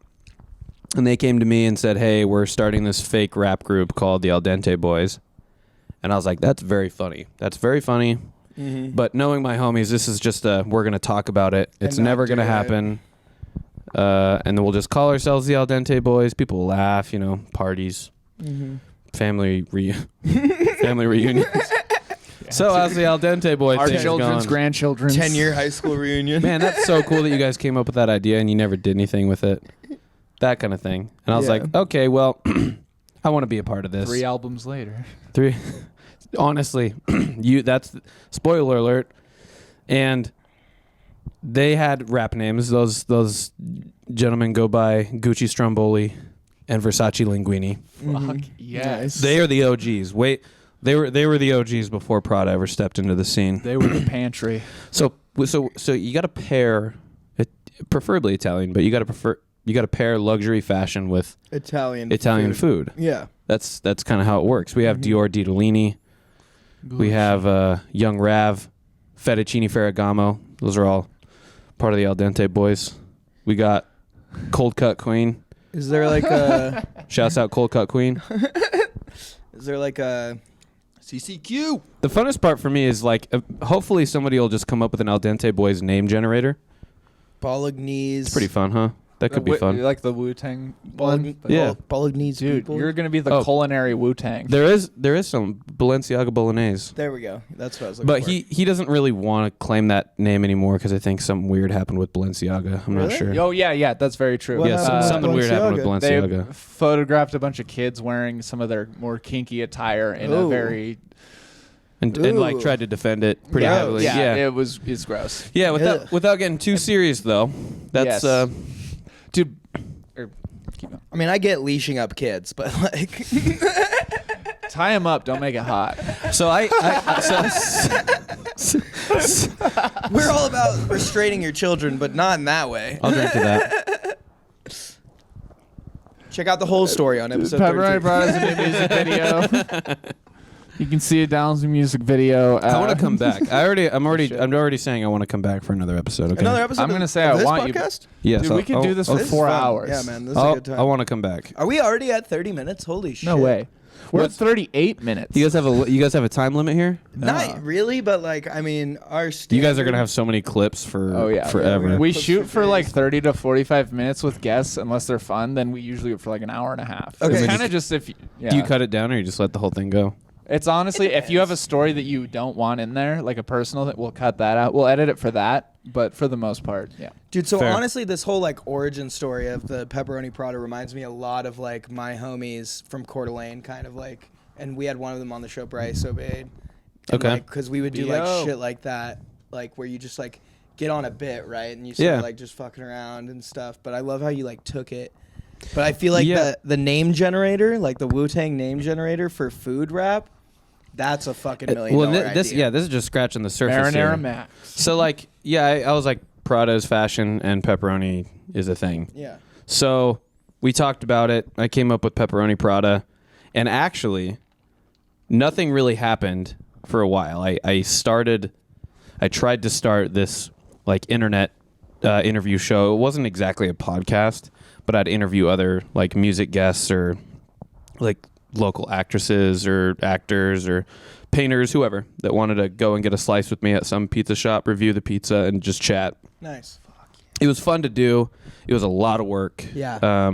and they came to me and said, "Hey, we're starting this fake rap group called the Al Dente Boys," and I was like, "That's very funny. That's very funny." Mm-hmm. But knowing my homies, this is just we're gonna talk about it. It's And not never gonna do it. happen. And then we'll just call ourselves the Al Dente Boys. People will laugh, parties, Mm-hmm. family reunions. So as the Al Dente Boy Our thing is children's, going, grandchildren's. 10-year high school reunion. man, that's so cool that you guys came up with that idea and you never did anything with it. That kind of thing. And I was Yeah. like, okay, well, I want to be a part of this. 3 albums later. 3. Honestly, that's spoiler alert. And they had rap names. Those gentlemen go by Gucci Stromboli and Versace Linguini. Fuck yes. They are the OGs. They were the OGs before Prada ever stepped into the scene. They were the pantry. So you got to pair it, preferably Italian, but you got to pair luxury fashion with Italian food. Yeah. That's kind of how it works. We have Dior Ditalini. We have Young Rav, Fettuccine Ferragamo. Those are all part of the Al Dente Boys. We got Cold Cut Queen. Is there like a Shouts out Cold Cut Queen. is there like a CCQ? The funnest part for me is like, hopefully somebody will just come up with an Al Dente Boys name generator. Bolognese. It's pretty fun, huh? That could be fun. Like the Wu-Tang one? Yeah. Bolognese Dude, people. you're going to be the culinary Wu-Tang. There is some Balenciaga Bolognese. There we go. That's what I was looking But for. he doesn't really want to claim that name anymore because I think something weird happened with Balenciaga. I'm not Really? sure. Oh, yeah, that's very true. What Yeah, happened with something weird happened with They Balenciaga. photographed a bunch of kids wearing some of their more kinky attire in a Ooh. very... And like Ooh. tried to defend it pretty Yeah. heavily. Yeah, Yeah. it's gross. Yeah, Ugh. without getting too serious though. That's Yes. Dude, keep going. I mean, I get leashing up kids, but like, Tie them up, don't make it hot. so we're all about restraining your children, but not in that way. I'll drink to that. Check out the whole story on episode Pepperoni 33. Prada's a new music video. You can see it down the music video. I want to come back. I'm already saying I want to come back for another episode. Okay. Another episode. I'm gonna of- say of I this want you- podcast? Yes. Dude, we could do this for This is 4 fun. hours. Yeah, man, this is a good time. I want to come back. Are we already at 30 minutes? Holy shit! No way. We're at What's- 38 minutes. You guys have a time limit here? Not really, but like, I mean, our. You guys are gonna have so many clips for Oh yeah, forever. We Clips shoot for for like days. 30 to 45 minutes with guests, unless they're fun. Then we usually go for like an hour and a half. Okay. It's kind of just if. Yeah. Do you cut it down or you just let the whole thing go? It's honestly, if you have a story that you don't want in there, like a personal, we'll cut that out. We'll edit it for that, but for the most part, yeah. Dude, so Fair. honestly, this whole like origin story of the Pepperoni Prada reminds me a lot of like my homies from Coeur d'Alene, kind of like, and we had one of them on the show, Bryce Obeyed. Okay. Because we would do B.O. like shit like that, like where you just like get on a bit, right, and you start Yeah. like just fucking around and stuff. But I love how you like took it. But I feel like Yeah. the name generator, like the Wu-Tang name generator for food rap, that's a fucking $1 million this idea. is just scratching the surface. Marinara here. Max. So like, yeah, I was like, Prada's fashion and pepperoni is a thing. Yeah. So we talked about it. I came up with Pepperoni Prada, and actually, nothing really happened for a while. I tried to start this like internet interview show. It wasn't exactly a podcast, but I'd interview other like music guests or like local actresses or actors or painters, whoever that wanted to go and get a slice with me at some pizza shop, review the pizza, and just chat. Nice. It was fun to do. It was a lot of work. Yeah.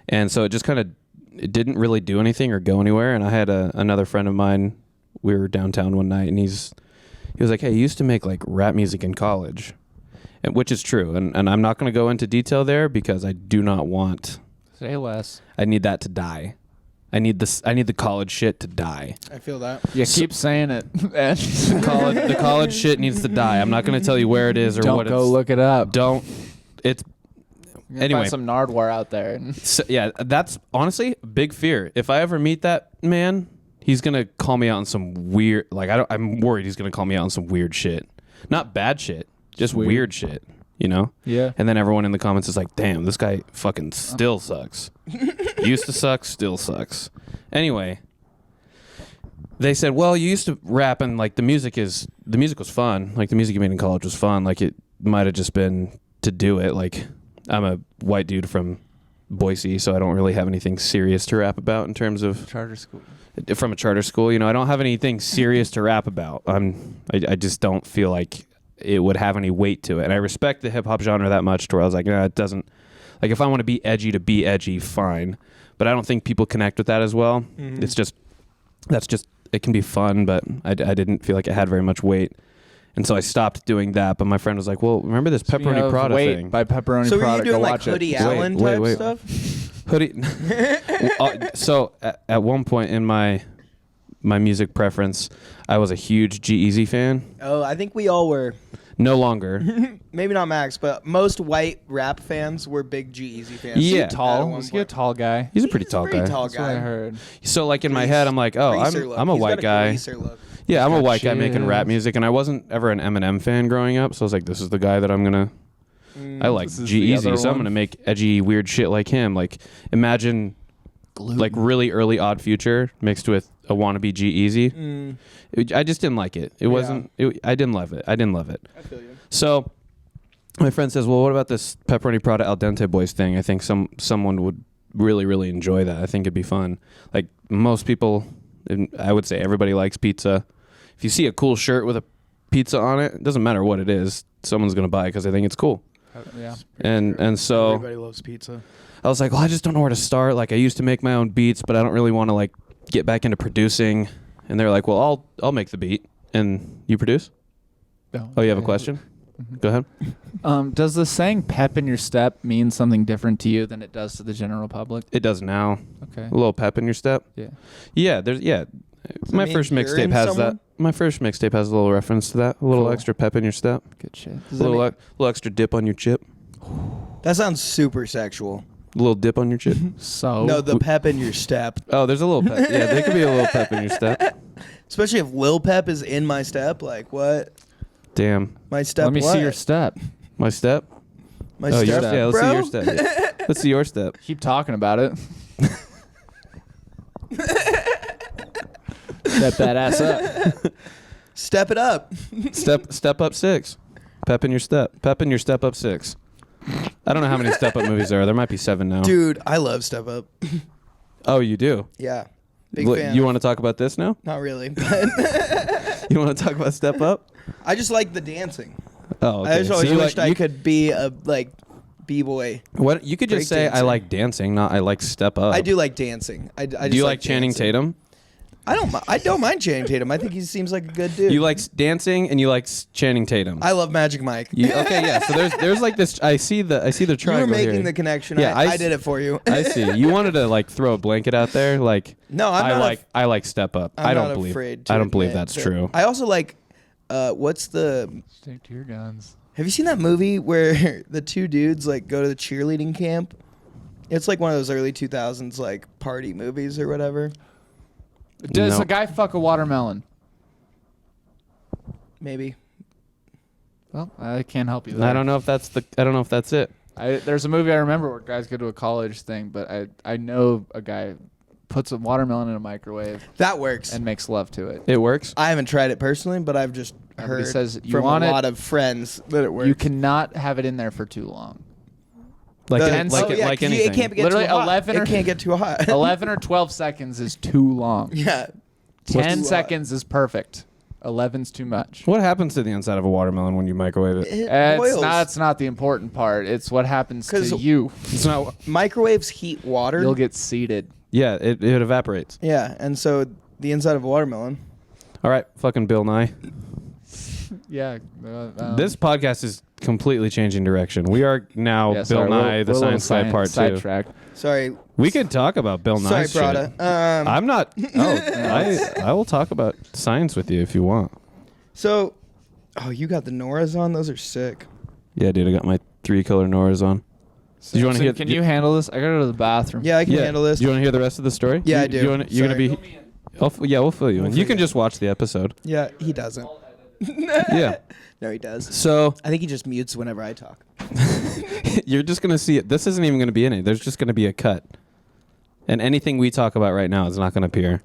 And so it just kind of it didn't really do anything or go anywhere. And I had another friend of mine. We were downtown one night, and he was like, "Hey, you used to make like rap music in college," and which is true. And I'm not going to go into detail there because I do not want. Say less. I need that to die. I need the college shit to die. I feel that. Yeah, keep saying it. The college shit needs to die. I'm not going to tell you where it is or Don't what it's. go look it up. Don't. It's. Anyway. Find some Nardwar out there. So, yeah, that's honestly a big fear. If I ever meet that man, he's going to call me out on some weird. Like, I'm worried he's going to call me out on some weird shit. Not bad shit, just weird shit. You know? Yeah. And then everyone in the comments is like, damn, this guy fucking still sucks. Used to suck, still sucks. Anyway, they said, well, you used to rap and like the music was fun. Like the music you made in college was fun. Like it might have just been to do it. Like I'm a white dude from Boise, so I don't really have anything serious to rap about in terms of Charter school. From a charter school. You know, I don't have anything serious to rap about. I just don't feel like it would have any weight to it. And I respect the hip hop genre that much to where I was like, nah, it doesn't. Like if I want to be edgy, fine. But I don't think people connect with that as well. Mm-hmm. It can be fun, but I didn't feel like it had very much weight. And so I stopped doing that. But my friend was like, well, remember this Pepperoni Prada thing? By Pepperoni So Prada. were you doing Go like watch Hoodie it. Allen type wait. stuff? Hoodie. So at one point in my music preference, I was a huge G-Eazy fan. Oh, I think we all were. No longer. Maybe not Max, but most white rap fans were big G-Eazy fans. Yeah. At Tall. one Was he a point. tall guy? He's a pretty tall pretty guy. tall That's what I guy. heard. So like in my head, I'm like, oh, Greaser look. I'm a He's white got guy. greaser look. Yeah, I'm a got white guy making rap chills. music, and I wasn't ever an Eminem fan growing up. So I was like, this is the guy that I'm gonna. I like This is the G-Eazy, other so I'm one. gonna make edgy, weird shit like him. Like imagine, like really early Odd Future mixed with a wannabe G-Eazy. I just didn't like it. It wasn't. I didn't love it. I I feel you. So my friend says, well, what about this Pepperoni Prada Al Dente Boys thing? I think someone would really, really enjoy that. I think it'd be fun. Like most people, and I would say everybody likes pizza. If you see a cool shirt with a pizza on it, it doesn't matter what it is, someone's going to buy it because they think it's cool. Yeah. And so Everybody loves pizza. I was like, well, I just don't know where to start. Like I used to make my own beats, but I don't really want to like get back into producing. And they're like, well, I'll make the beat and you produce. Oh, you have a question? Go ahead. Does the saying "pep in your step" mean something different to you than it does to the general public? It does now. Okay. A little pep in your step. Yeah. Yeah, my mean first you're mixtape in has someone? that. My first mixtape has a little reference to that. A little Cool. extra pep in your step. Good shit. A little, little extra dip on your chip. That sounds super sexual. A little dip on your chip. So No, the pep in your step. Oh, there's a little pep. Yeah, there could be a little pep in your step. Especially if Lil Pep is in my step. Like, what? Damn. My step let me what? see your step. My step? My Oh, step, your step. Yeah, let's bro? see your step. Yeah. Let's see your step. Keep talking about it. Step that ass up. Step it up. Step up 6. Pep in your step. Pep in your step up 6. I don't know how many step up movies there are. There might be 7 now. Dude, I love Step Up. Oh, you do? Yeah. Big What, fan. you want to talk about this now? Not really, but You want to talk about step up? I just like the dancing. Oh, okay. I just always you wished like, I could be a like b-boy. What you could just say I breakdancing. like dancing, not I like step up. I do like dancing. I just Do you like Channing dancing. Tatum? I don't mind Channing Tatum. I think he seems like a good dude. You like dancing and you like Channing Tatum. I love Magic Mike. Okay, yeah. So there's like this. I see the You were triangle making here. the connection. Yeah, I did it for you. I see. You wanted to like throw a blanket out there, like No, I'm not I like step up. I'm I don't not believe. afraid to I don't believe admit that's that- true. I also like what's the Stick to your guns. Have you seen that movie where the two dudes like go to the cheerleading camp? It's like one of those early 2000s like party movies or whatever. Does No. a guy fuck a watermelon? Maybe. Well, I can't help you there. I don't know if that's it. There's a movie I remember where guys go to a college thing, but I know a guy puts a watermelon in a microwave That works. and makes love to it. It works. I haven't tried it personally, but I've just Everybody heard says you from want a it- lot of friends that it works. You cannot have it in there for too long. Like The- it, like oh, it, yeah, like 'cause anything. It can't get Literally too hot. 11 or- It can't get too hot. 11 or 12 seconds is too long. Yeah. 10 too seconds is perfect. 11's too much. What happens to the inside of a watermelon when you microwave it? It boils. It's not the important part. It's what happens 'Cause- to you. It's not. Microwaves heat water. You'll get seated. Yeah, it evaporates. Yeah, and so the inside of a watermelon. All right, fucking Bill Nye. Yeah. This podcast is completely changing direction. We are now yeah, Bill sorry, Nye, the we're a little science guy part 2. sidetracked. Sorry. We could talk about Bill Nye. Sorry, Prada. I'm not. I will talk about science with you if you want. So, you got the Noras on? Those are sick. Yeah, dude, I got my 3-color Noras on. Do you want to hear? Can you handle this? I gotta go to the bathroom. Yeah, I can handle this. Do you want to hear the rest of the story? Yeah, You- I do. You're gonna Sorry. be. Yeah, we'll fill you in. You can just watch the episode. Yeah, he doesn't. Yeah. No, he does. So I think he just mutes whenever I talk. you're just gonna see it. This isn't even gonna be in it. There's just gonna be a cut, and anything we talk about right now is not gonna appear.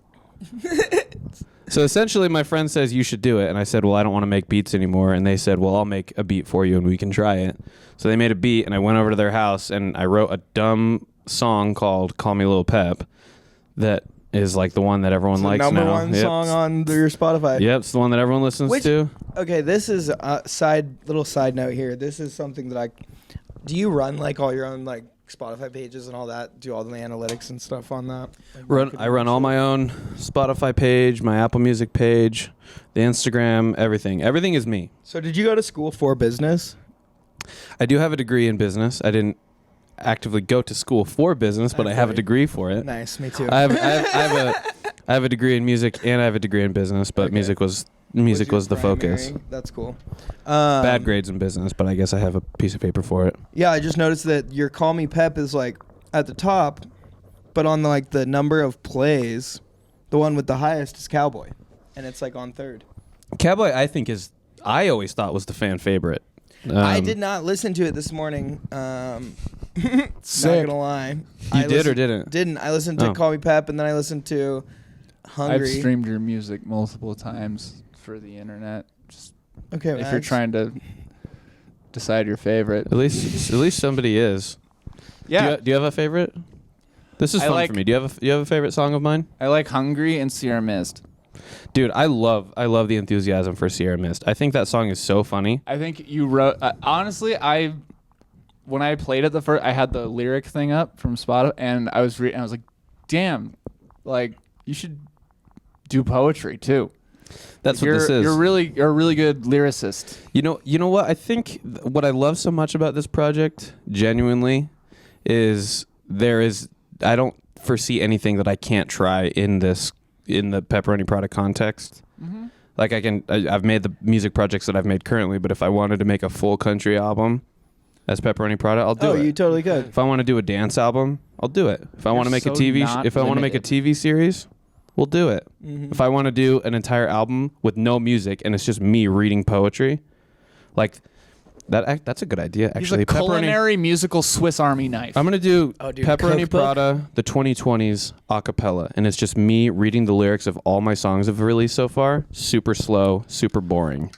So essentially, my friend says you should do it, and I said, well, I don't want to make beats anymore. And they said, well, I'll make a beat for you, and we can try it. So they made a beat, and I went over to their house, and I wrote a dumb song called "Call Me Lil Pep," that is like the one that everyone It's the likes number now. one Yep. song on your Spotify. Yep, it's the one that everyone listens to. Okay, this is a little side note here. This is something that do you run like all your own like Spotify pages and all that? Do all the analytics and stuff on that? Like, I run all my own Spotify page, my Apple Music page, the Instagram, everything. Everything is me. So did you go to school for business? I do have a degree in business. I didn't actively go to school for business, but I have a Okay. degree for it. Nice, me too. I have a degree in music and I have a degree in business, but Okay. music was your the focus. primary? That's cool. Bad grades in business, but I guess I have a piece of paper for it. Yeah, I just noticed that your Call Me Pep is like at the top, but on like the number of plays, the one with the highest is Cowboy, and it's like on third. Cowboy, I always thought was the fan favorite. I did not listen to it this morning. Not Sick. gonna lie. You did or didn't? Didn't. I listened to Oh. Call Me Pep, and then I listened to Hungry. I've streamed your music multiple times for the internet. Just Okay, if you're trying to decide your favorite. At least somebody is. Yeah, Do you have a favorite? This is I fun like- for me. Do you have a favorite song of mine? I like Hungry and Sierra Mist. Dude, I love the enthusiasm for Sierra Mist. I think that song is so funny. I think you wrote. Honestly, when I played it the first, I had the lyric thing up from Spotify, and I was reading. I was like, "Damn, like you should do poetry too." That's what you're, this is. You're a really good lyricist. You know what? I think what I love so much about this project, genuinely, is I don't foresee anything that I can't try in the Pepperoni Prada context. Mm-hmm. Like I've made the music projects that I've made currently, but if I wanted to make a full country album as Pepperoni Prada, I'll do it. you totally could. If I want to do a dance album, I'll do it. If I want to make so a TV, not if I want to make a TV series, we'll do it. Mm-hmm. If I want to do an entire album with no music and it's just me reading poetry, like that's a good idea. Actually, He's a culinary musical Swiss Army knife. I'm gonna do Oh, dude, Pepperoni cookbook? Prada, the 2020s a cappella, and it's just me reading the lyrics of all my songs I've released so far. Super slow, super boring.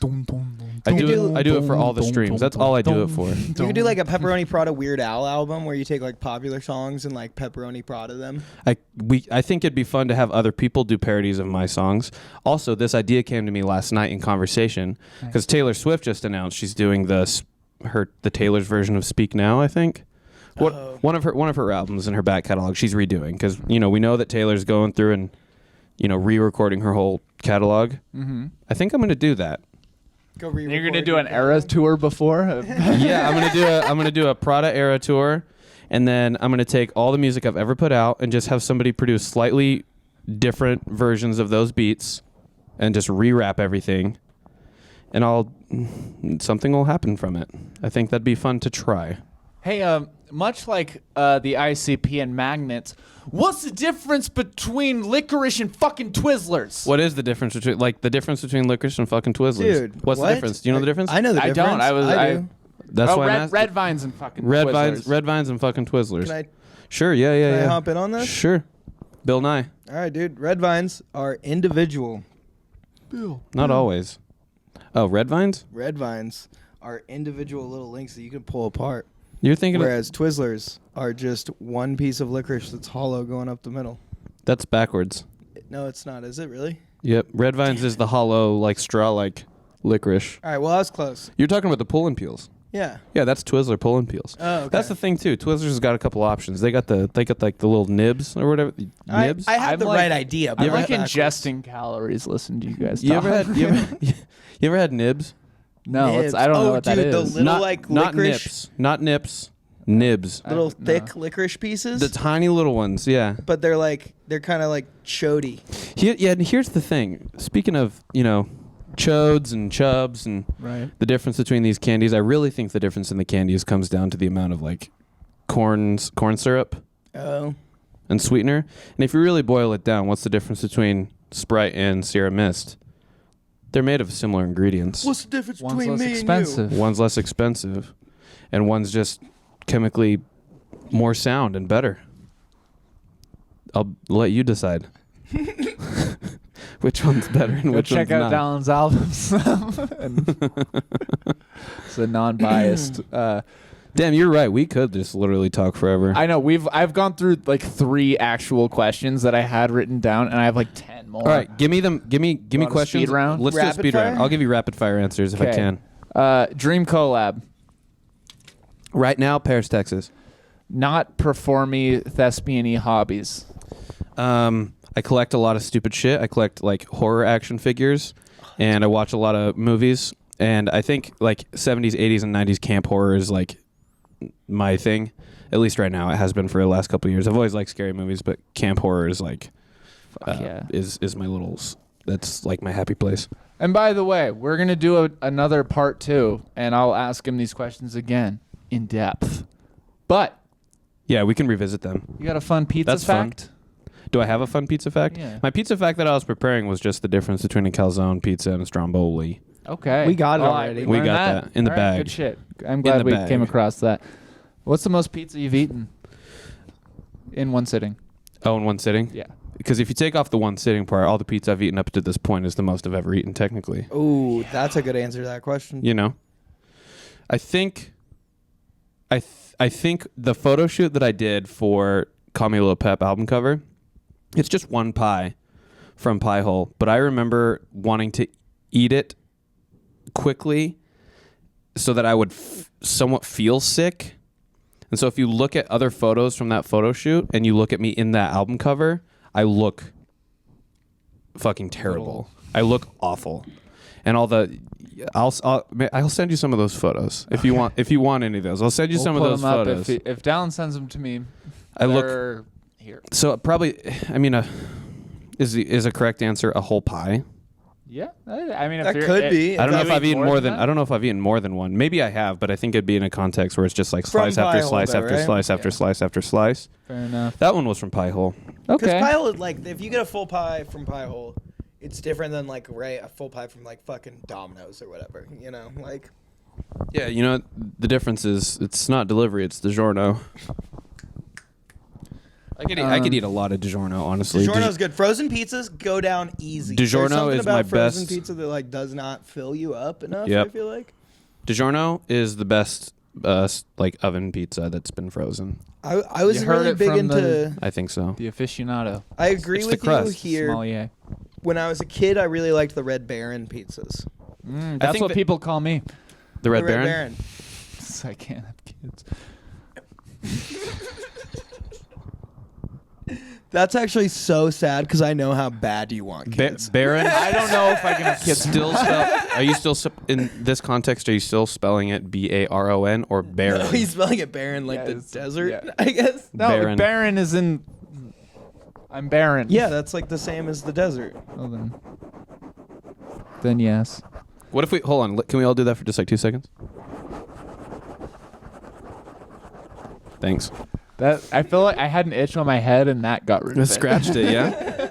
I do it for all the streams. That's all I do it for. You could do like a Pepperoni Prada Weird Al album where you take like popular songs and like Pepperoni Prada them. I think it'd be fun to have other people do parodies of my songs. Also, this idea came to me last night in conversation because Taylor Swift just announced she's doing the Taylor's version of Speak Now. I think one of her albums in her back catalog she's redoing because we know that Taylor's going through and re-recording her whole catalog. Mm-hmm. I think I'm gonna do that. Go You're gonna do an era tour before? Yeah, I'm gonna do a Prada era tour, and then I'm gonna take all the music I've ever put out and just have somebody produce slightly different versions of those beats, and just rewrap everything, and something will happen from it. I think that'd be fun to try. Hey, much like the ICP and magnets, what's the difference between licorice and fucking Twizzlers? What is the difference between licorice and fucking Twizzlers? Dude, what's the what? difference? Do you know the difference? I know the I difference. don't. I do. That's why I'm asking. red vines and fucking Red Twizzlers. vines and fucking Twizzlers. Can I Sure, yeah. Can I hop in on this? Sure. Bill Nye. All right, dude. Red vines are individual. Not always. Oh, red vines? Red vines are individual little links that you can pull apart. You're thinking Whereas Twizzlers are just one piece of licorice that's hollow going up the middle. that's backwards. No, it's not. Is it really? Yep. Red Vines is the hollow, like straw-like licorice. All right. Well, I was close. You're talking about the pull-and peels. Yeah. Yeah, that's Twizzler pull-and peels. Oh, okay. That's the thing too. Twizzlers has got a couple options. They got like the little nibs or whatever. Nibs. I had I'm the like- right idea. But I'm I like went backwards. ingesting calories listening to you guys you talk. ever had nibs? No, Nibs. I don't know what dude, that the is. little not, like not licorice, nips. Not nips. Nibs. little No. thick licorice pieces. The tiny little ones. Yeah. but they're kind of like chody. Yeah. And here's the thing. Speaking of chodes and chubs and Right. the difference between these candies, I really think the difference in the candies comes down to the amount of like corn syrup Oh. and sweetener. And if you really boil it down, what's the difference between Sprite and Sierra Mist? They're made of similar ingredients. What's the difference One's between less me expensive. One's less expensive, and one's just chemically more sound and better. I'll let you decide which one's better and Go which check one's out not. Dallin's albums. It's a non-biased. Damn, you're right. We could just literally talk forever. I know I've gone through like 3 actual questions that I had written down, and I have like 10 more. All right, give me them. Give me Want a questions. speed round? Let's do a Rapid speed round. fire? I'll give you rapid fire answers if I Okay. can. Dream collab. Right now, Paris, Texas. Not performy thespian-y hobbies. I collect a lot of stupid shit. I collect like horror action figures, and I watch a lot of movies. And I think like 70s, 80s, and 90s camp horror is like my thing. At least right now, it has been for the last couple of years. I've always liked scary movies, but camp horror is like yeah. is my little. That's like my happy place. And by the way, we're going to do another part 2, and I'll ask him these questions again in depth. But Yeah, we can revisit them. you got a fun pizza That's fun. fact? Do I have a fun pizza fact? Yeah. My pizza fact that I was preparing was just the difference between a calzone pizza and a stromboli. Okay. We got it Well, already. We learned got that in the All right, bag. Good shit. I'm glad the we bag. came across that. What's the most pizza you've eaten in one sitting? Oh, in one sitting? Yeah. Because if you take off the one sitting part, all the pizza I've eaten up to this point is the most I've ever eaten, technically. Ooh, that's a good answer to that question. You know? I think the photo shoot that I did for Call Me Lil Pep album cover, it's just one pie from Pie Hole, but I remember wanting to eat it quickly so that I would somewhat feel sick. And so if you look at other photos from that photo shoot and you look at me in that album cover, I look fucking terrible. I look awful. And I'll send you some of those photos if you want any of those. I'll send you some of We'll those put 'em up photos. If Dallin sends them to me, I look they're here. so probably. I mean, is a correct answer a whole pie? Yeah. I mean, if That you're- could be. I don't know If if I've eaten more than. that? I don't know if I've eaten more than one. Maybe I have, but I think it'd be in a context where it's just like From slice after Pie Hole, slice though, after right? slice after Yeah. slice after slice. Fair enough. That one was from Pie Hole. Because Okay. pie hole, like, if you get a full pie from Pie Hole, it's different than like a full pie from like fucking Domino's or whatever. You know, like. Yeah, you know the difference is it's not delivery; it's DiGiorno. I could eat a lot of DiGiorno, honestly. DiGiorno's good. Frozen pizzas go down easy. DiGiorno There's something is about my frozen best- pizza that like does not fill you up enough. Yep. I feel like. DiGiorno is the best like oven pizza that's been frozen. I was You heard really it big from into. I think so. The aficionado. I agree It's the with you crust. here. Sommelier. When I was a kid, I really liked the Red Baron pizzas. That's think what that- people call me. The Red the Baron. I can't have kids. That's actually so sad because I know how bad you want kids. Baron. I don't know if I can have kids. Still spell? Are you still in this context? Are you still spelling it Baron or Baron? No, he's spelling it barren like Yeah, the it's- desert, yeah. I guess. No, Baron. Baron is in. I'm barren. Yeah, that's like the same as the desert. Well, then yes. What if we hold on? Can we all do that for just like 2 seconds? Thanks. That I feel like I had an itch on my head and that got rid of it. Scratched it, yeah.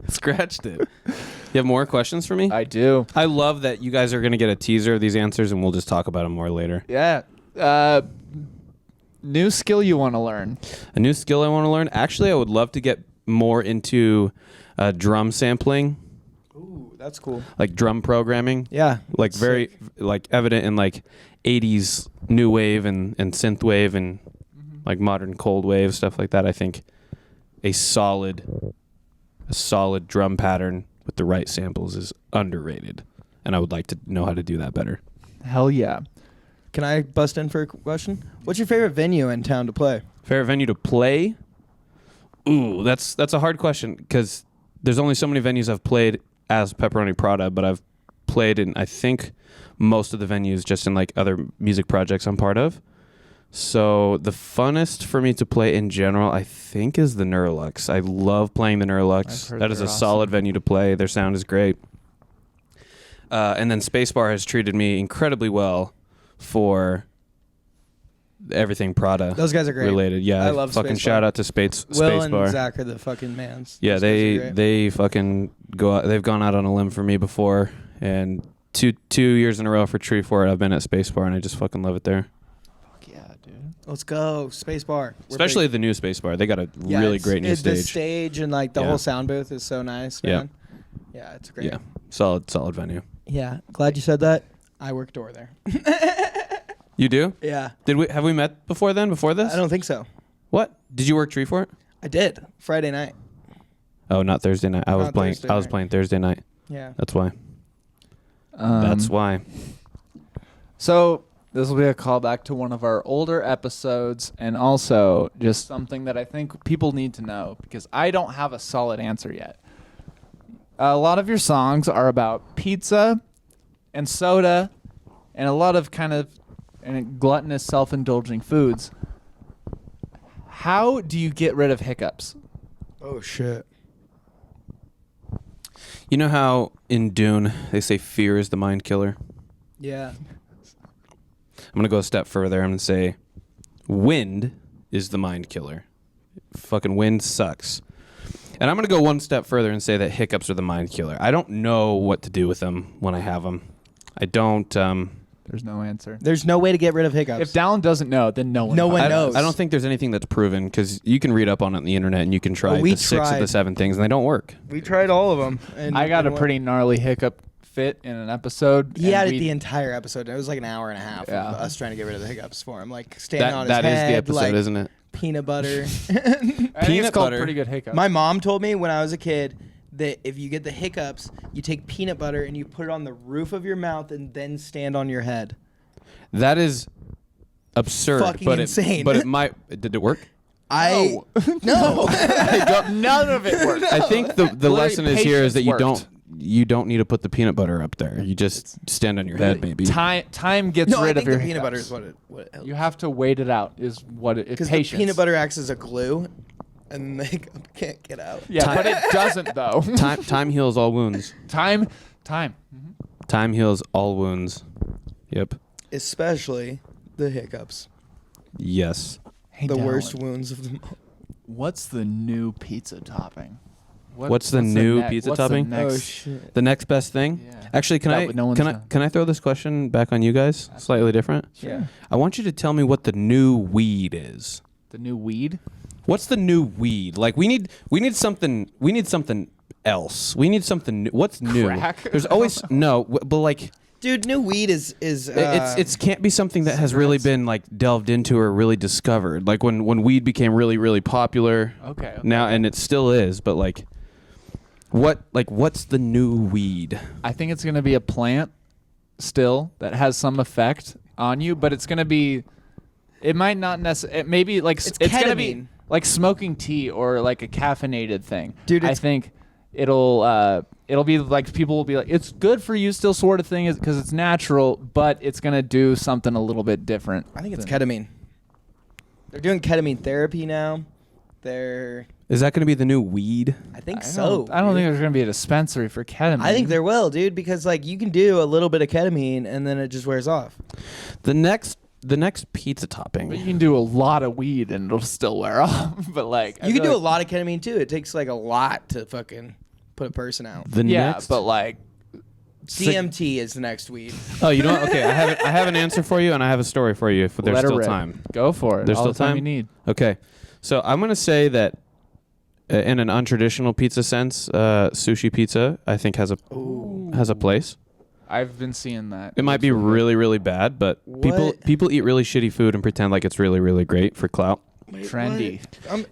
Scratched it. You have more questions for me? I do. I love that you guys are going to get a teaser of these answers, and we'll just talk about them more later. Yeah. New skill you want to learn? A new skill I want to learn. Actually, I would love to get more into drum sampling. Ooh, That's cool. like drum programming. Yeah. Like that's very sick. like evident in like 80s new wave and synth wave and like modern cold wave stuff like that. I think a solid drum pattern with the right samples is underrated, and I would like to know how to do that better. Hell yeah. Can I bust in for a question? What's your favorite venue in town to play? Favorite venue to play? Ooh, that's a hard question because there's only so many venues I've played as Pepperoni Prada, but I've played in I think most of the venues just in like other music projects I'm part of. So the funnest for me to play in general, I think, is the Neurolux. I love playing the Neurolux. That is a solid venue to play. Their sound is great. And then Spacebar has treated me incredibly well for everything Prada. Those guys are great. Related. Yeah, I love fucking Spacebar. shout out to Will Spacebar. and Zach are the fucking mans. Yeah, Those guys are great. they fucking go out. They've gone out on a limb for me before, and two years in a row for Tree for it. I've been at Spacebar, and I just fucking love it there. Yeah, dude. Let's go Spacebar. Especially the new Spacebar. They got a really great new The stage. stage and like the Yeah. whole sound booth is so nice, Yeah. man. Yeah, it's great. Yeah, solid venue. Yeah, glad you said that. I work door there. You do? Yeah. Have we met before then? Before this? I don't think so. What? Did you work Tree for it? I did Friday night. Oh, not Thursday night. I was Not playing. Thursday I was night. playing Thursday night. Yeah. That's why. That's why. So this will be a callback to one of our older episodes, and also just something that I think people need to know because I don't have a solid answer yet. A lot of your songs are about pizza and soda and a lot of kind of gluttonous, self-indulging foods. How do you get rid of hiccups? Oh shit. You know how in Dune they say fear is the mind killer? Yeah. I'm going to go a step further. I'm going to say wind is the mind killer. Fucking wind sucks. And I'm going to go one step further and say that hiccups are the mind killer. I don't know what to do with them when I have them. I don't. There's no answer. There's no way to get rid of hiccups. If Dallin doesn't know, then no one knows. I don't think there's anything that's proven because you can read up on it on the internet and you can try we the 6 of tried. the 7 things and they don't work. We tried all of them. And I got a and what- pretty gnarly hiccup fit in an episode. He had and it we- the entire episode. It was like an hour and a half Yeah. of us trying to get rid of the hiccups for him. Like standing on his That is head. the episode, like isn't it? peanut butter. I think it's Peanut called butter. Pretty Good Hiccup. My mom told me when I was a kid that if you get the hiccups, you take peanut butter and you put it on the roof of your mouth and then stand on your head. That is absurd. Fucking but insane. But it might. Did it work? No. None of it worked. I think the Literally, lesson is here is that patience you don't need to put the peanut butter up there. You just stand on your head, maybe. Time gets No, I rid think of your the peanut butter hiccups. is what it helps. You have to wait it out. Is what it. Because the Patience. peanut butter acts as a glue, and the hiccup can't get out. Yeah, but it doesn't though. Time heals all wounds. Time. Time heals all wounds. Yep. Especially the hiccups. Yes. Hey, The Dallin, worst wounds of them all. What's the new pizza topping? What's the new pizza topping? Oh shit. The next best thing? Yeah. Actually, can That no one's done. I throw this question back on you guys? Slightly different. Yeah. I want you to tell me what the new weed is. The new weed? What's the new weed? Like we need something else. We need something new. What's new? Crack? There's always but like Dude, new weed is it's can't be something that has really been like delved into or really discovered. Like when weed became really really popular. Okay. Now and it still is, but like what's the new weed? I think it's gonna be a plant still that has some effect on you, but it's gonna be. It might not necessarily. Maybe like It's gonna be ketamine. like smoking tea or like a caffeinated thing. Dude, I it's- think it'll be like people will be like it's good for you still sort of thing because it's natural, but it's gonna do something a little bit different. I think it's than- ketamine. They're doing ketamine therapy now. Is that going to be the new weed? I think I so. don't think dude. there's gonna be a dispensary for ketamine. I think there will, dude, because like you can do a little bit of ketamine and then it just wears off. The next pizza But you topping. can do a lot of weed and it'll still wear off. But like You can do a lot of ketamine too. It takes like a lot to fucking put a person out. The Yeah, next. but like DMT is the next weed. Oh, you know what? Okay, I have an answer for you and I have a story for you if there's let her still rip. time. Go for it. There's All still the time time? you need. Okay. So I'm going to say that in an untraditional pizza sense, Sushi Pizza I think has a place. I've been seeing that. It might be really, really bad, but What? people eat really shitty food and pretend like it's really, really great for clout. Wait, Trendy.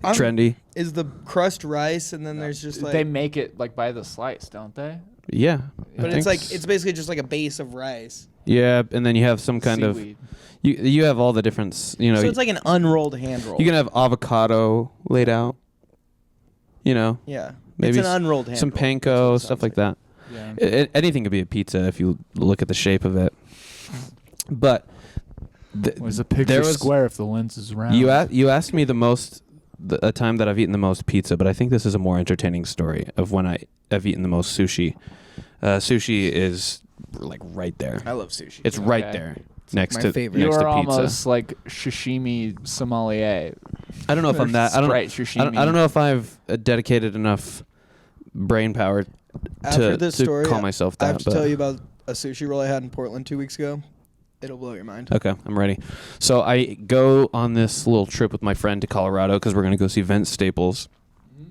what? Trendy. Is the crust rice and then there's just like... They make it like by the slice, don't they? Yeah. I But think it's like it's basically just like a base of rice. yeah, and then you have some kind Seaweed. of you have all the different you know So it's like an unrolled hand roll. you can have avocado laid out. You know, yeah. maybe it's an unrolled hand some roll. panko, stuff like that. Yeah. Anything could be a pizza if you look at the shape of it. But Was a picture there was- square if the lens is round? you asked me a time that I've eaten the most pizza, but I think this is a more entertaining story of when I've eaten the most sushi. Sushi is like right there. I love sushi. It's right Okay. there next my to favorite. You next are to pizza. almost like sashimi sommelier. I don't know if I'm that. I Sprite don't sashimi. know if I've dedicated enough brain power After to this story, call myself I that. have to but tell you about a sushi roll I had in Portland 2 weeks ago. It'll blow your mind. Okay, I'm ready. So I go on this little trip with my friend to Colorado because we're gonna go see Vince Staples,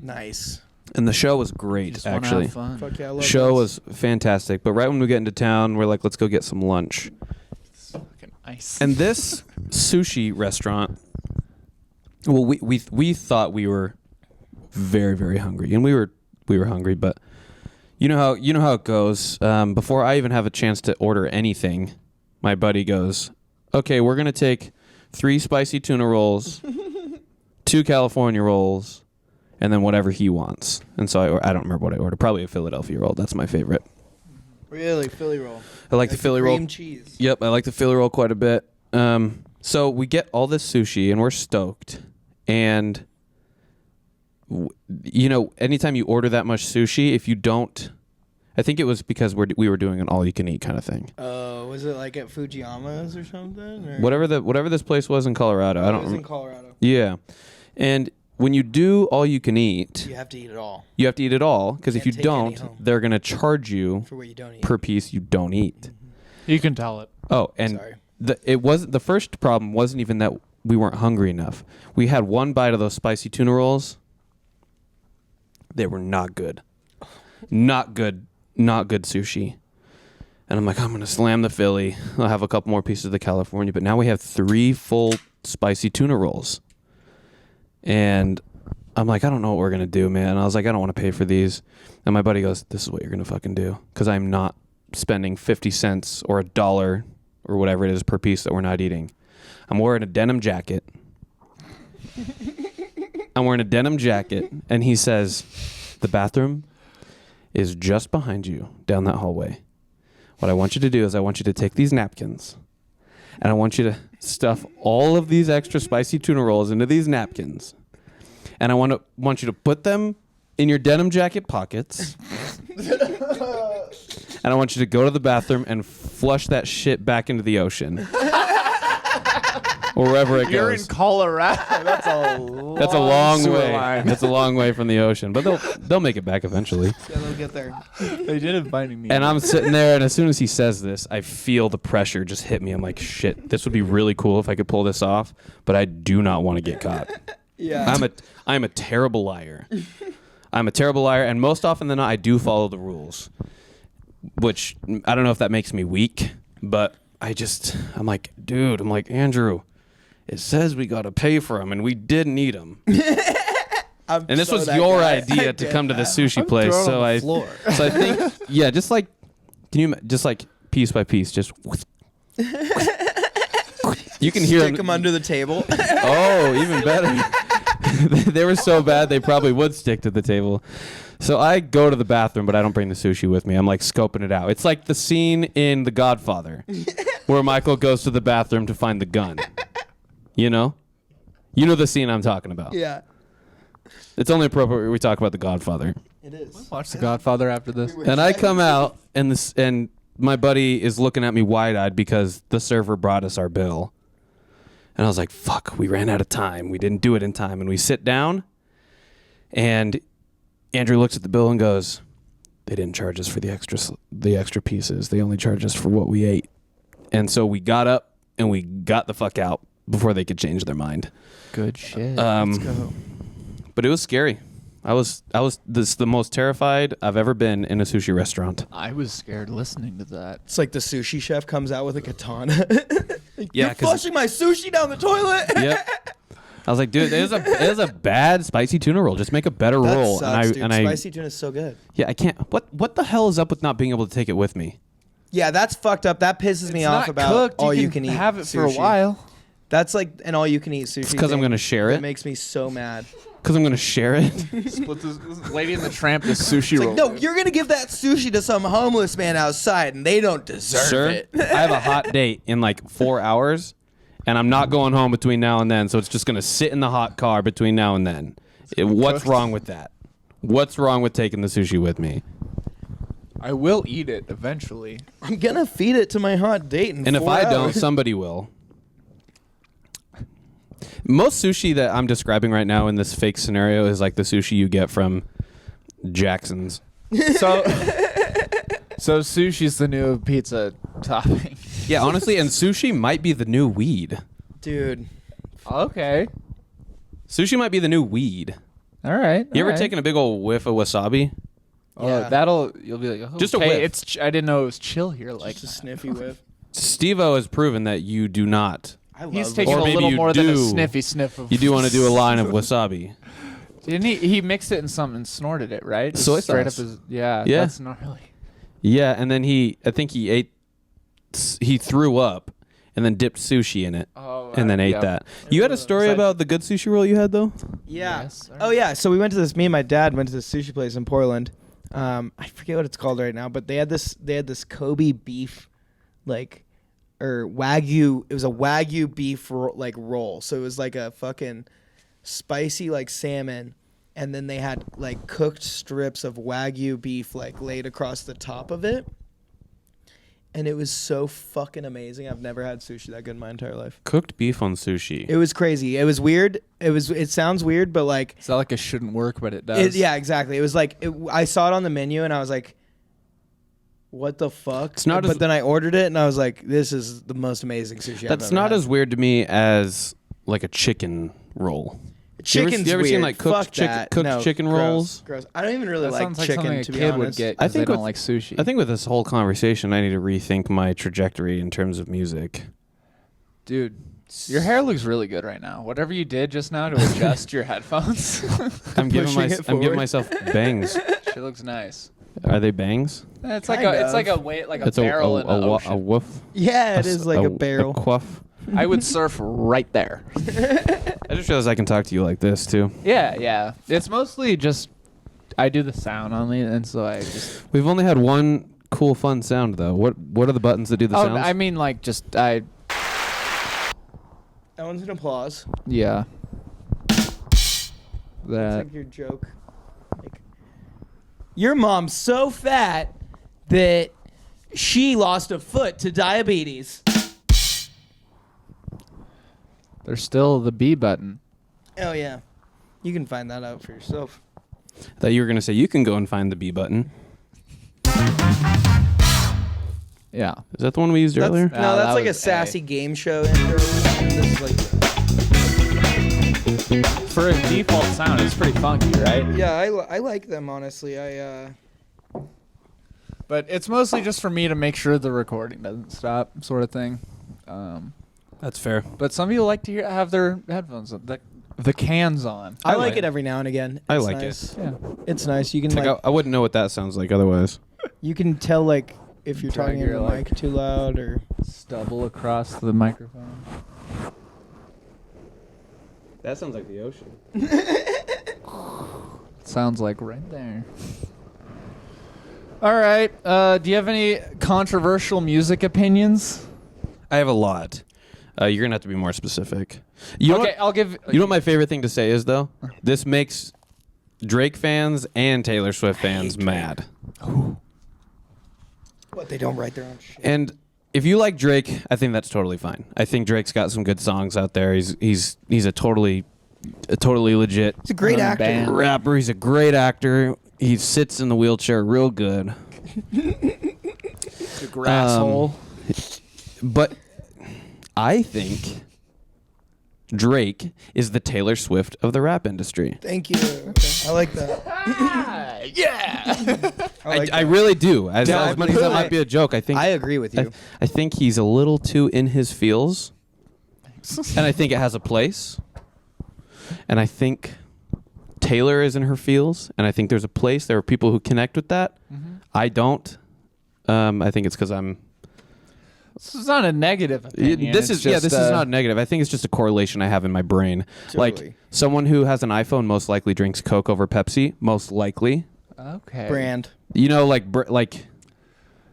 Nice. and the show was great. Just wanna Actually, have fun. Fuck yeah, I love show those. was fantastic. But right when we get into town, we're like, let's go get some lunch. Fucking ice. And this sushi restaurant, well, we thought we were very, very hungry, and we were hungry, but you know how it goes. Before I even have a chance to order anything, my buddy goes, "Okay, we're gonna take 3 spicy tuna rolls, 2 California rolls, and then whatever he wants." And so I don't remember what I ordered. Probably a Philadelphia roll. That's my favorite. Really, Philly roll. I like the Philly roll. Cream cheese. Yep, I like the Philly roll quite a bit. So we get all this sushi and we're stoked. And anytime you order that much sushi, if you don't, I think it was because we were doing an all-you-can-eat kind of thing. Was it like at Fujiyama's or something? Or? Whatever this place was in Colorado, I It don't. was in remember. Colorado. Yeah, and when you do all-you-can-eat, You have to eat it all you have to eat it all because if you Can't take any don't, home. they're gonna charge you for what you don't eat. per piece you don't eat. You can tell it. Oh, and Sorry. the first problem wasn't even that we weren't hungry enough. We had one bite of those spicy tuna rolls. They were not good. Not good sushi. And I'm like, I'm gonna slam the Philly. I'll have a couple more pieces of the California, but now we have 3 full spicy tuna rolls. And I'm like, I don't know what we're gonna do, man. And I was like, I don't want to pay for these. And my buddy goes, this is what you're gonna fucking do, because I'm not spending 50 cents or $1 or whatever it is per piece that we're not eating. I'm wearing a denim jacket. And he says, the bathroom is just behind you down that hallway. What I want you to do is I want you to take these napkins and I want you to stuff all of these extra spicy tuna rolls into these napkins. And I want you to put them in your denim jacket pockets. And I want you to go to the bathroom and flush that shit back into the ocean. Or wherever it You're in goes. Colorado. That's a Long sewer way. line. That's a long way from the ocean, but they'll make it back eventually. Yeah, they'll get there. They did invite me. And I'm sitting there, and as soon as he says this, I feel the pressure just hit me. I'm like, shit, this would be really cool if I could pull this off, but I do not want to get caught. Yeah. I'm a terrible liar. I'm a terrible liar, and most often than not, I do follow the rules, which I don't know if that makes me weak, but I'm like, dude, Andrew, it says we got to pay for them, and we didn't eat them. And this was your idea to come to the sushi place, so I think, yeah, just like, just like piece by piece, just. You can hear Stick them under the table. Oh, even better. They were so bad they probably would stick to the table. So I go to the bathroom, but I don't bring the sushi with me. I'm like scoping it out. It's like the scene in The Godfather where Michael goes to the bathroom to find the gun. You know the scene I'm talking about. Yeah. It's only appropriate we talk about The Godfather. It is. Watch The Godfather after this. And I come out and my buddy is looking at me wide-eyed because the server brought us our bill. And I was like, fuck, we ran out of time. We didn't do it in time. And we sit down, and Andrew looks at the bill and goes, they didn't charge us for the extra pieces. They only charged us for what we ate. And so we got up, and we got the fuck out before they could change their mind. Good shit. Let's go. But it was scary. This is the most terrified I've ever been in a sushi restaurant. I was scared listening to that. It's like the sushi chef comes out with a katana. Like, Yeah, you're 'cause- flushing my sushi down the toilet. Yep. I was like, dude, it was a bad spicy tuna roll. Just make a better That roll. sucks, dude. and Spicy tuna is so good. I can't. What the hell is up with not being able to take it with me? Yeah, that's fucked up. That pisses me off about cooked. all you can can eat. have it for a sushi. while. That's like an all you can eat sushi. It's because I'm thing gonna share that it. makes me so mad. Because I'm gonna share it. Split this Lady and the Tramp, the sushi roll. Like, no, you're gonna give that sushi to some homeless man outside, and they don't deserve Sir, it. I have a hot date in like 4 hours, and I'm not going home between now and then. So it's just gonna sit in the hot car between now and then. What's wrong with that? What's wrong with taking the sushi with me? I will eat it eventually. I'm gonna feed it to my hot date in And if 4 I don't, hours. somebody will. Most sushi that I'm describing right now in this fake scenario is like the sushi you get from Jackson's. So, so sushi's the new pizza topping. Yeah, honestly, and sushi might be the new weed. Dude, Okay. Sushi might be the new weed. All right. You ever all right. taken a big old whiff of wasabi? Oh, Yeah. you'll be like, oh, Just a okay, whiff. I didn't know it was chill here like just a that. sniffy whiff. Steve-O has proven that you do not. I love He's it. taking Or a maybe little you more than a do. sniffy sniff of. You do want to do a line of wasabi. Didn't he? He mixed it in something and snorted it, right? Just Soy straight sauce. up his. Yeah. Yeah. That's gnarly. Yeah, and then he threw up and then dipped sushi in it Oh. and then ate yeah. that. You had a story Besides- about the good sushi roll you had though? Yeah. Yes, Oh yeah. So we went to this. Me and my dad went to this sushi place in Portland. I forget what it's called right now, but they had this Kobe beef, like, or Wagyu. It was a Wagyu beef roll. So it was like a fucking spicy like salmon, and then they had like cooked strips of Wagyu beef like laid across the top of it. And it was so fucking amazing. I've never had sushi that good in my entire life. Cooked beef on sushi. It was crazy. It was weird. It sounds weird, but like It's not like it shouldn't work, but it does. yeah, exactly. It was like I saw it on the menu and I was like, "What the fuck?" It's not but as- then I ordered it and I was like, "This is the most amazing sushi." I've That's ever not had. as weird to me as like a chicken roll. Chicken's you ever weird. seen like cooked Fuck chicken that. cooked No, chicken gross, rolls? Gross. I don't even really That like sounds like chicken. something a To be kid honest, would get. I 'Cause they think don't with- like sushi. I think with this whole conversation, I need to rethink my trajectory in terms of music. Dude, your hair looks really good right now. Whatever you did just now to adjust your headphones, I'm giving Pushing it I'm giving forward. myself bangs. she looks nice. Are they bangs? It's like Kind it's like a of. weight, like a It's barrel in the a ocean. woof. Yeah, it is like a barrel. A quaff. I would surf right there. I just realized I can talk to you like this too. Yeah, yeah. It's mostly just I do the sound only, and so I just. We've only had one cool, fun sound though. What are the buttons that do the Oh, sounds? I mean, like just I. That one's an applause. Yeah. That's That. like your joke. Like, your mom's so fat that she lost a foot to diabetes. There's still the B button. Oh yeah, you can find that out for yourself. That you were gonna say you can go and find the B button. Yeah. Is that the one we used That's, earlier? no, that that's like a was sassy game show intro. This is like, For a default sound, it's pretty funky, right? yeah, I like them honestly. But it's mostly just for me to make sure the recording doesn't stop, sort of thing. That's fair. But some people like to have their headphones, the cans on. I like it every now and again. I It's like nice. it. Yeah. It's nice. You can It's like like I wouldn't know what that sounds like otherwise. you can tell like if you're Drag talking into your, the like- mic too loud or. Stubble across the microphone. That sounds like the ocean. Sounds like right there. All right. Do you have any controversial music opinions? I have a lot. You're gonna have to be more specific. You know Okay, what, I'll give. you know what my favorite thing to say is though? This makes Drake fans and Taylor Swift fans mad. What, they don't write their own shit. And if you like Drake, I think that's totally fine. I think Drake's got some good songs out there. He's a totally legit He's a great actor. band. rapper. He's a great actor. He sits in the wheelchair real good. The grass hole. But I think Drake is the Taylor Swift of the rap industry. Thank you. I like that. Yeah. I really do. As much as that I- might be a joke, I think I agree with you. I think he's a little too in his feels, and I think it has a place. And I think Taylor is in her feels, and I think there's a place. There are people who connect with that. I don't. I think it's because I'm. This is not a negative opinion. This is not negative. I think it's just a correlation I have in my brain. Totally. Like someone who has an iPhone most likely drinks Coke over Pepsi. Most likely, Okay. Brand. you know, like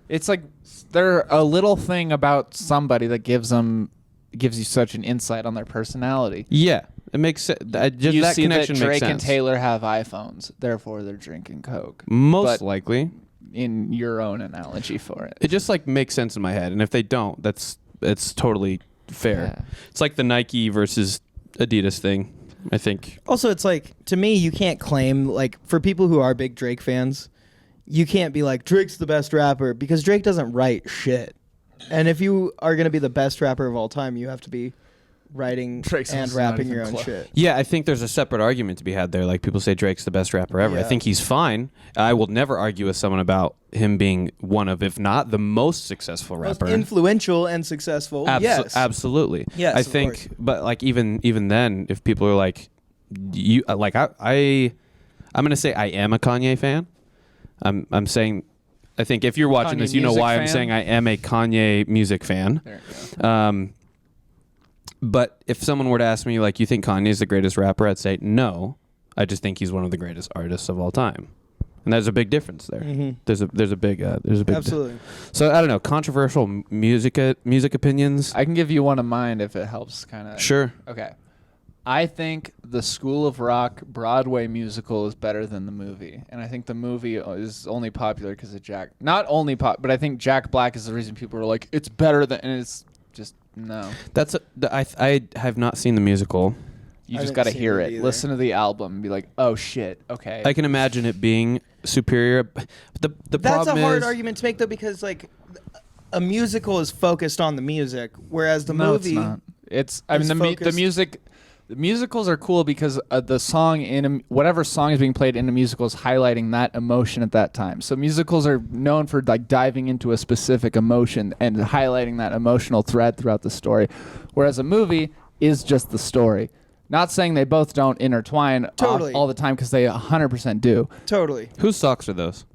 It's like they're a little thing about somebody that gives you such an insight on their personality. yeah, it makes sense. Just You that see connection that Drake makes sense. and Taylor have iPhones, therefore they're drinking Coke. Most but- likely, In your own analogy for it. it just like makes sense in my head. And if they don't, it's totally fair. Yeah. It's like the Nike versus Adidas thing. I think. Also, it's like, to me, you can't claim, like, for people who are big Drake fans, you can't be like, Drake's the best rapper, because Drake doesn't write shit. And if you are going to be the best rapper of all time, you have to be writing Drake's and also not rapping even your own close. shit. Yeah, I think there's a separate argument to be had there. Like people say Drake's the best rapper ever. I Yeah. think he's fine. I will never argue with someone about him being one of, if not the most successful Most rapper. influential and successful. yes. Absolutely. Yes, I of think, course. but like even then, if people are like, you like I'm gonna say I am a Kanye fan. I'm saying, I think if you're watching Kanye this, you know music why I'm fan? saying I am a Kanye music fan. There you go. But if someone were to ask me, like, you think Kanye's the greatest rapper, I'd say no. I just think he's one of the greatest artists of all time, and there's a big difference there. Mhm. There's a big Absolutely. So I don't know, controversial music opinions. I can give you one of mine if it helps kind of. Sure. Okay. I think the School of Rock Broadway musical is better than the movie. And I think the movie is only popular because of Jack. Not only but I think Jack Black is the reason people are like, it's better than, and it's just, no. I have not seen the musical. You I just haven't got to seen hear it it. either. Listen to the album and be like, oh shit, okay. I can imagine it being superior. But the That's problem a hard is, argument to make, though, because, like, a musical is focused on the music, whereas the no, movie... it's not. It's, I mean, is the focused- music... The musicals are cool because the song whatever song is being played in a musical is highlighting that emotion at that time. So musicals are known for like diving into a specific emotion and highlighting that emotional thread throughout the story, whereas a movie is just the story. Not saying they both don't intertwine Totally. all the time because they 100% do. Totally. whose socks are those?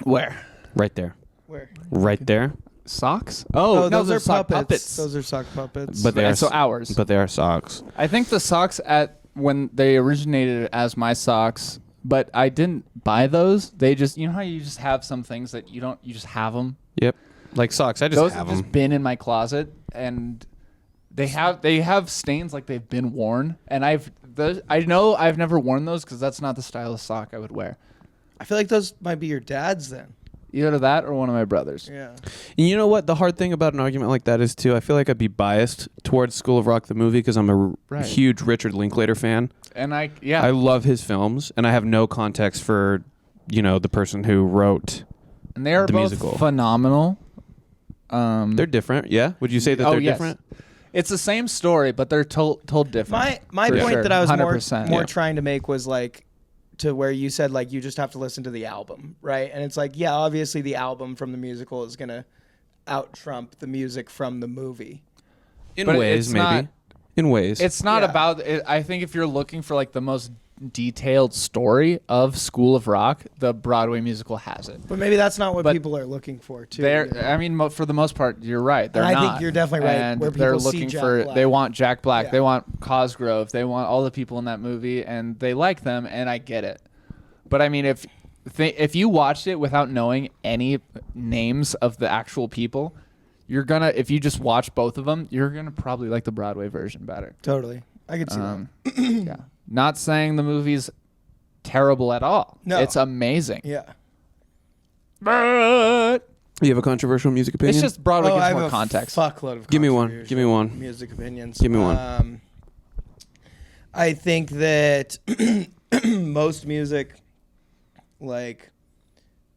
Where? Right there. Where? Right there. Socks? Oh, no, those they're are sock puppets. Those are sock puppets. But they are so ours. But they are socks. I think the socks when they originated as my socks, but I didn't buy those. They just, you know how you just have some things that you just have them. Yep. Like socks. I just Those have have them. just been in my closet, and they have stains like they've been worn. And I know I've never worn those because that's not the style of sock I would wear. I feel like those might be your dad's then. Either that or one of my brothers. Yeah. And you know what? The hard thing about an argument like that is, too, I feel like I'd be biased towards School of Rock, the movie, because I'm a Right. huge Richard Linklater fan. And I I love his films, and I have no context for, the person who wrote. and they are the both musical. phenomenal. They're different, yeah? Would you say that they're yes. different? It's the same story, but they're told different. My For point sure. that I was 100%. more Yeah. trying to make was like to where you said like you just have to listen to the album, right? And it's like, yeah, obviously the album from the musical is gonna out trump the music from the movie. In But ways, it's maybe. not- In ways. It's not Yeah. about it. I think if you're looking for like the most detailed story of School of Rock, the Broadway musical has it. But maybe that's not what But people are looking for too. They're, you know? I mean, for the most part, you're right. They're And I not. think you're definitely right, And where they're people see looking Jack for. Black. They want Jack Black. Yeah. They want Cosgrove. They want all the people in that movie, and they like them, and I get it. But I mean, if you watched it without knowing any names of the actual people, you're gonna. If you just watch both of them, you're gonna probably like the Broadway version better. Totally. I could see that. Yeah. Not saying the movie's terrible at all. No. It's amazing. Yeah. But you have a controversial music opinion? it's just Broadway I gives have more a context. fuckload of Give me one. controversial Give me one. music opinions. Give me one. I think that most music, like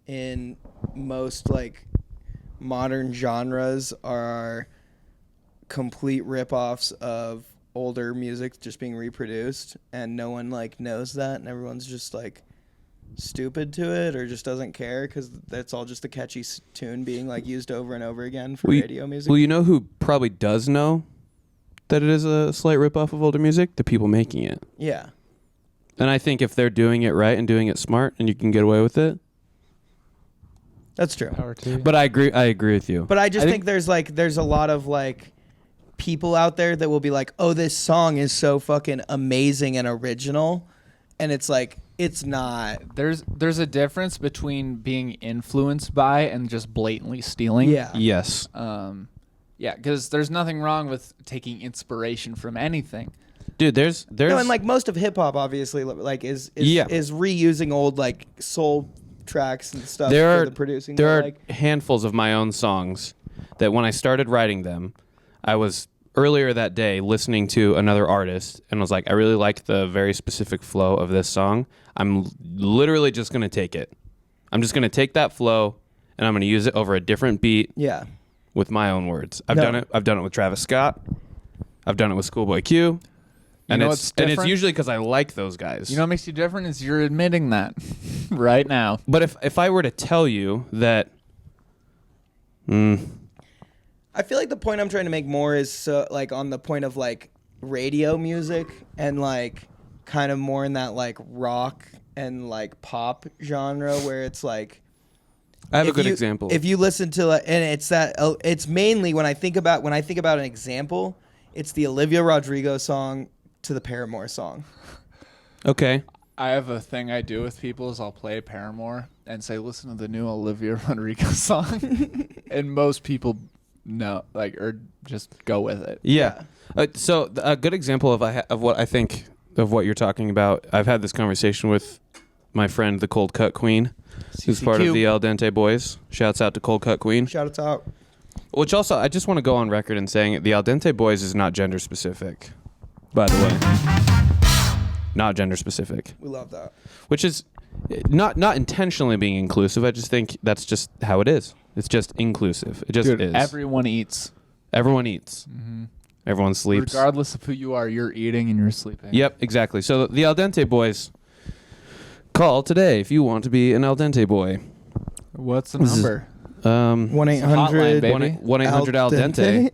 in most like modern genres, are complete ripoffs of older music just being reproduced, and no one like knows that, and everyone's just like stupid to it or just doesn't care because that's all just a catchy tune being like used over and over again for radio music. Well, you know who probably does know that it is a slight ripoff of older music? The people making it. Yeah. And I think if they're doing it right and doing it smart and you can get away with it. That's true. Power to you. But I agree with you. But I just think there's a lot of like people out there that will be like, oh, this song is so fucking amazing and original. And it's like, it's not. There's a difference between being influenced by and just blatantly stealing. Yeah. Yes. Yeah, because there's nothing wrong with taking inspiration from anything. Dude, there's No, and like most of hip hop obviously like is reusing old like soul tracks and stuff for the producing. There are like, handfuls of my own songs that when I started writing them, I was earlier that day listening to another artist and was like, I really like the very specific flow of this song. I'm literally just going to take it. I'm just going to take that flow and I'm going to use it over a different beat with my own words. I've done it. I've done it with Travis Scott. I've done it with Schoolboy Q. And it's usually because I like those guys. You know what makes you different is you're admitting that right now. But if I were to tell you that, I feel like the point I'm trying to make more is like on the point of like radio music and like kind of more in that like rock and like pop genre where it's like. I have a good example. If you listen to and it's mainly when I think about an example, it's the Olivia Rodrigo song to the Paramore song. Okay. I have a thing I do with people is I'll play Paramore and say, listen to the new Olivia Rodrigo song. And most people know, like, or just go with it. Yeah. So a good example of what I think of what you're talking about, I've had this conversation with my friend, the Cold Cut Queen, who's part of the Al Dente Boys. Shouts out to Cold Cut Queen. Shout out. Which also, I just want to go on record in saying the Al Dente Boys is not gender specific, by the way. Not gender specific. We love that. Which is not intentionally being inclusive. I just think that's just how it is. It's just inclusive. It just is. Everyone eats. Everyone eats. Mm-hmm. Everyone sleeps. Regardless of who you are, you're eating and you're sleeping. Yep, exactly. So the Al Dente Boys, call today if you want to be an Al Dente boy. What's the number? 1-800 Al Dente.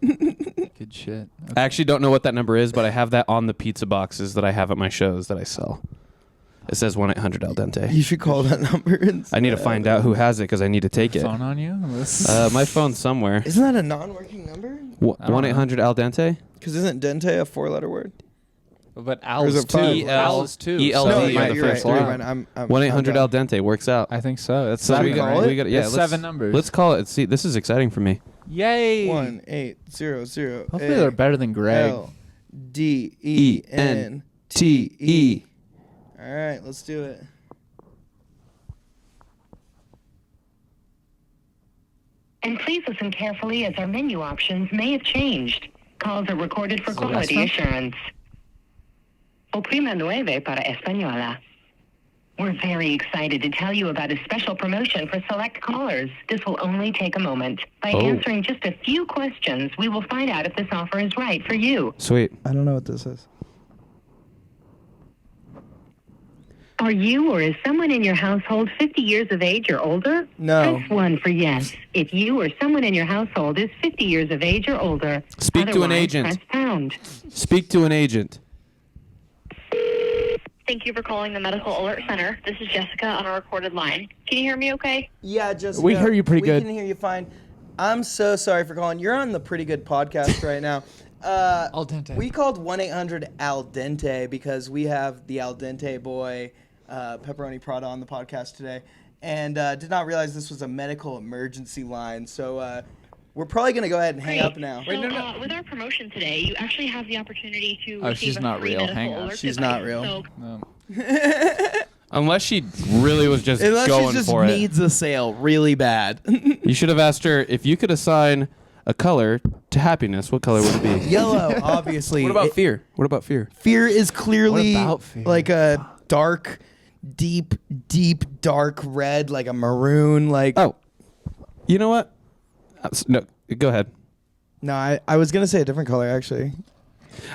Good shit. Okay. I actually don't know what that number is, but I have that on the pizza boxes that I have at my shows that I sell. It says 1-800 Al Dente. You should call that number. I need to find out who has it because I need to take it. Phone on you? My phone's somewhere. Isn't that a non-working number? 1-800 Al Dente? Because isn't dente a 4-letter word? But Al is it two. five? Al is two. ELD. No, yeah, you're right. 1-800 Al Dente works out. I think so. That's So seven, right? we got yeah, It's 7 numbers. Let's call it. See, this is exciting for me. Yay. 1-800. Hopefully they're better than Greg. LDENTE. All right, let's do it. And please listen carefully as our menu options may have changed. Calls are recorded for quality assurance. Oprima 9 para Española. We're very excited to tell you about a special promotion for select callers. This will only take a moment. By answering just a few questions, we will find out if this offer is right for you. Sweet. I don't know what this is. Are you or is someone in your household 50 years of age or older? No. Press 1 for yes. If you or someone in your household is 50 years of age or older, Speak to an otherwise, agent. Press pound. Speak to an agent. Thank you for calling the Medical Alert Center. This is Jessica on a recorded line. Can you hear me okay? Yeah, just We hear you pretty good. We can hear you fine. I'm so sorry for calling. You're on the Pretty Good podcast right now. Al Dente. We called 1-800 Al Dente because we have the Al Dente boy, Pepperoni Prada, on the podcast today, and did not realize this was a medical emergency line. So we're probably going to go ahead and hang up now. So, with our promotion today, you actually have the opportunity to receive she's a not free real. medical Hang on. alert She's device. not real. So, No. Unless she really was just Unless going she just for needs a sale really bad. it. You should have asked her if you could assign a color to happiness. What color would it be? Yellow, obviously. What about fear? What about fear? Fear is clearly What about fear? like a dark, deep, dark red, like a maroon. Like Oh, you know what? No, go ahead. no, I was gonna say a different color actually.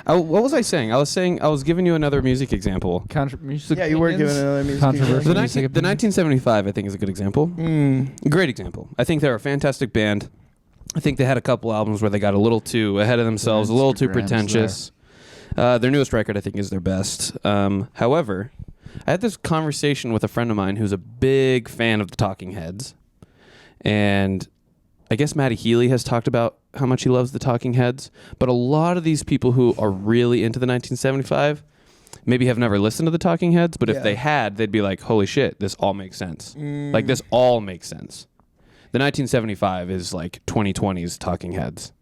What was I saying? I was giving you another music example. Yeah, you were giving another music Controversial. The, example. the 1975, I think, is a good example. Great example. I think they're a fantastic band. I think they had a couple albums where they got a little too ahead of themselves, a little too Instagram's pretentious. Their newest record, I think, is their best. However, I had this conversation with a friend of mine who's a big fan of the Talking Heads. And I guess Matty Healy has talked about how much he loves the Talking Heads. But a lot of these people who are really into the 1975 maybe have never listened to the Talking Heads. But if they had, they'd be like, holy shit, this all makes sense. Like, this all makes sense. The 1975 is like 2020's Talking Heads.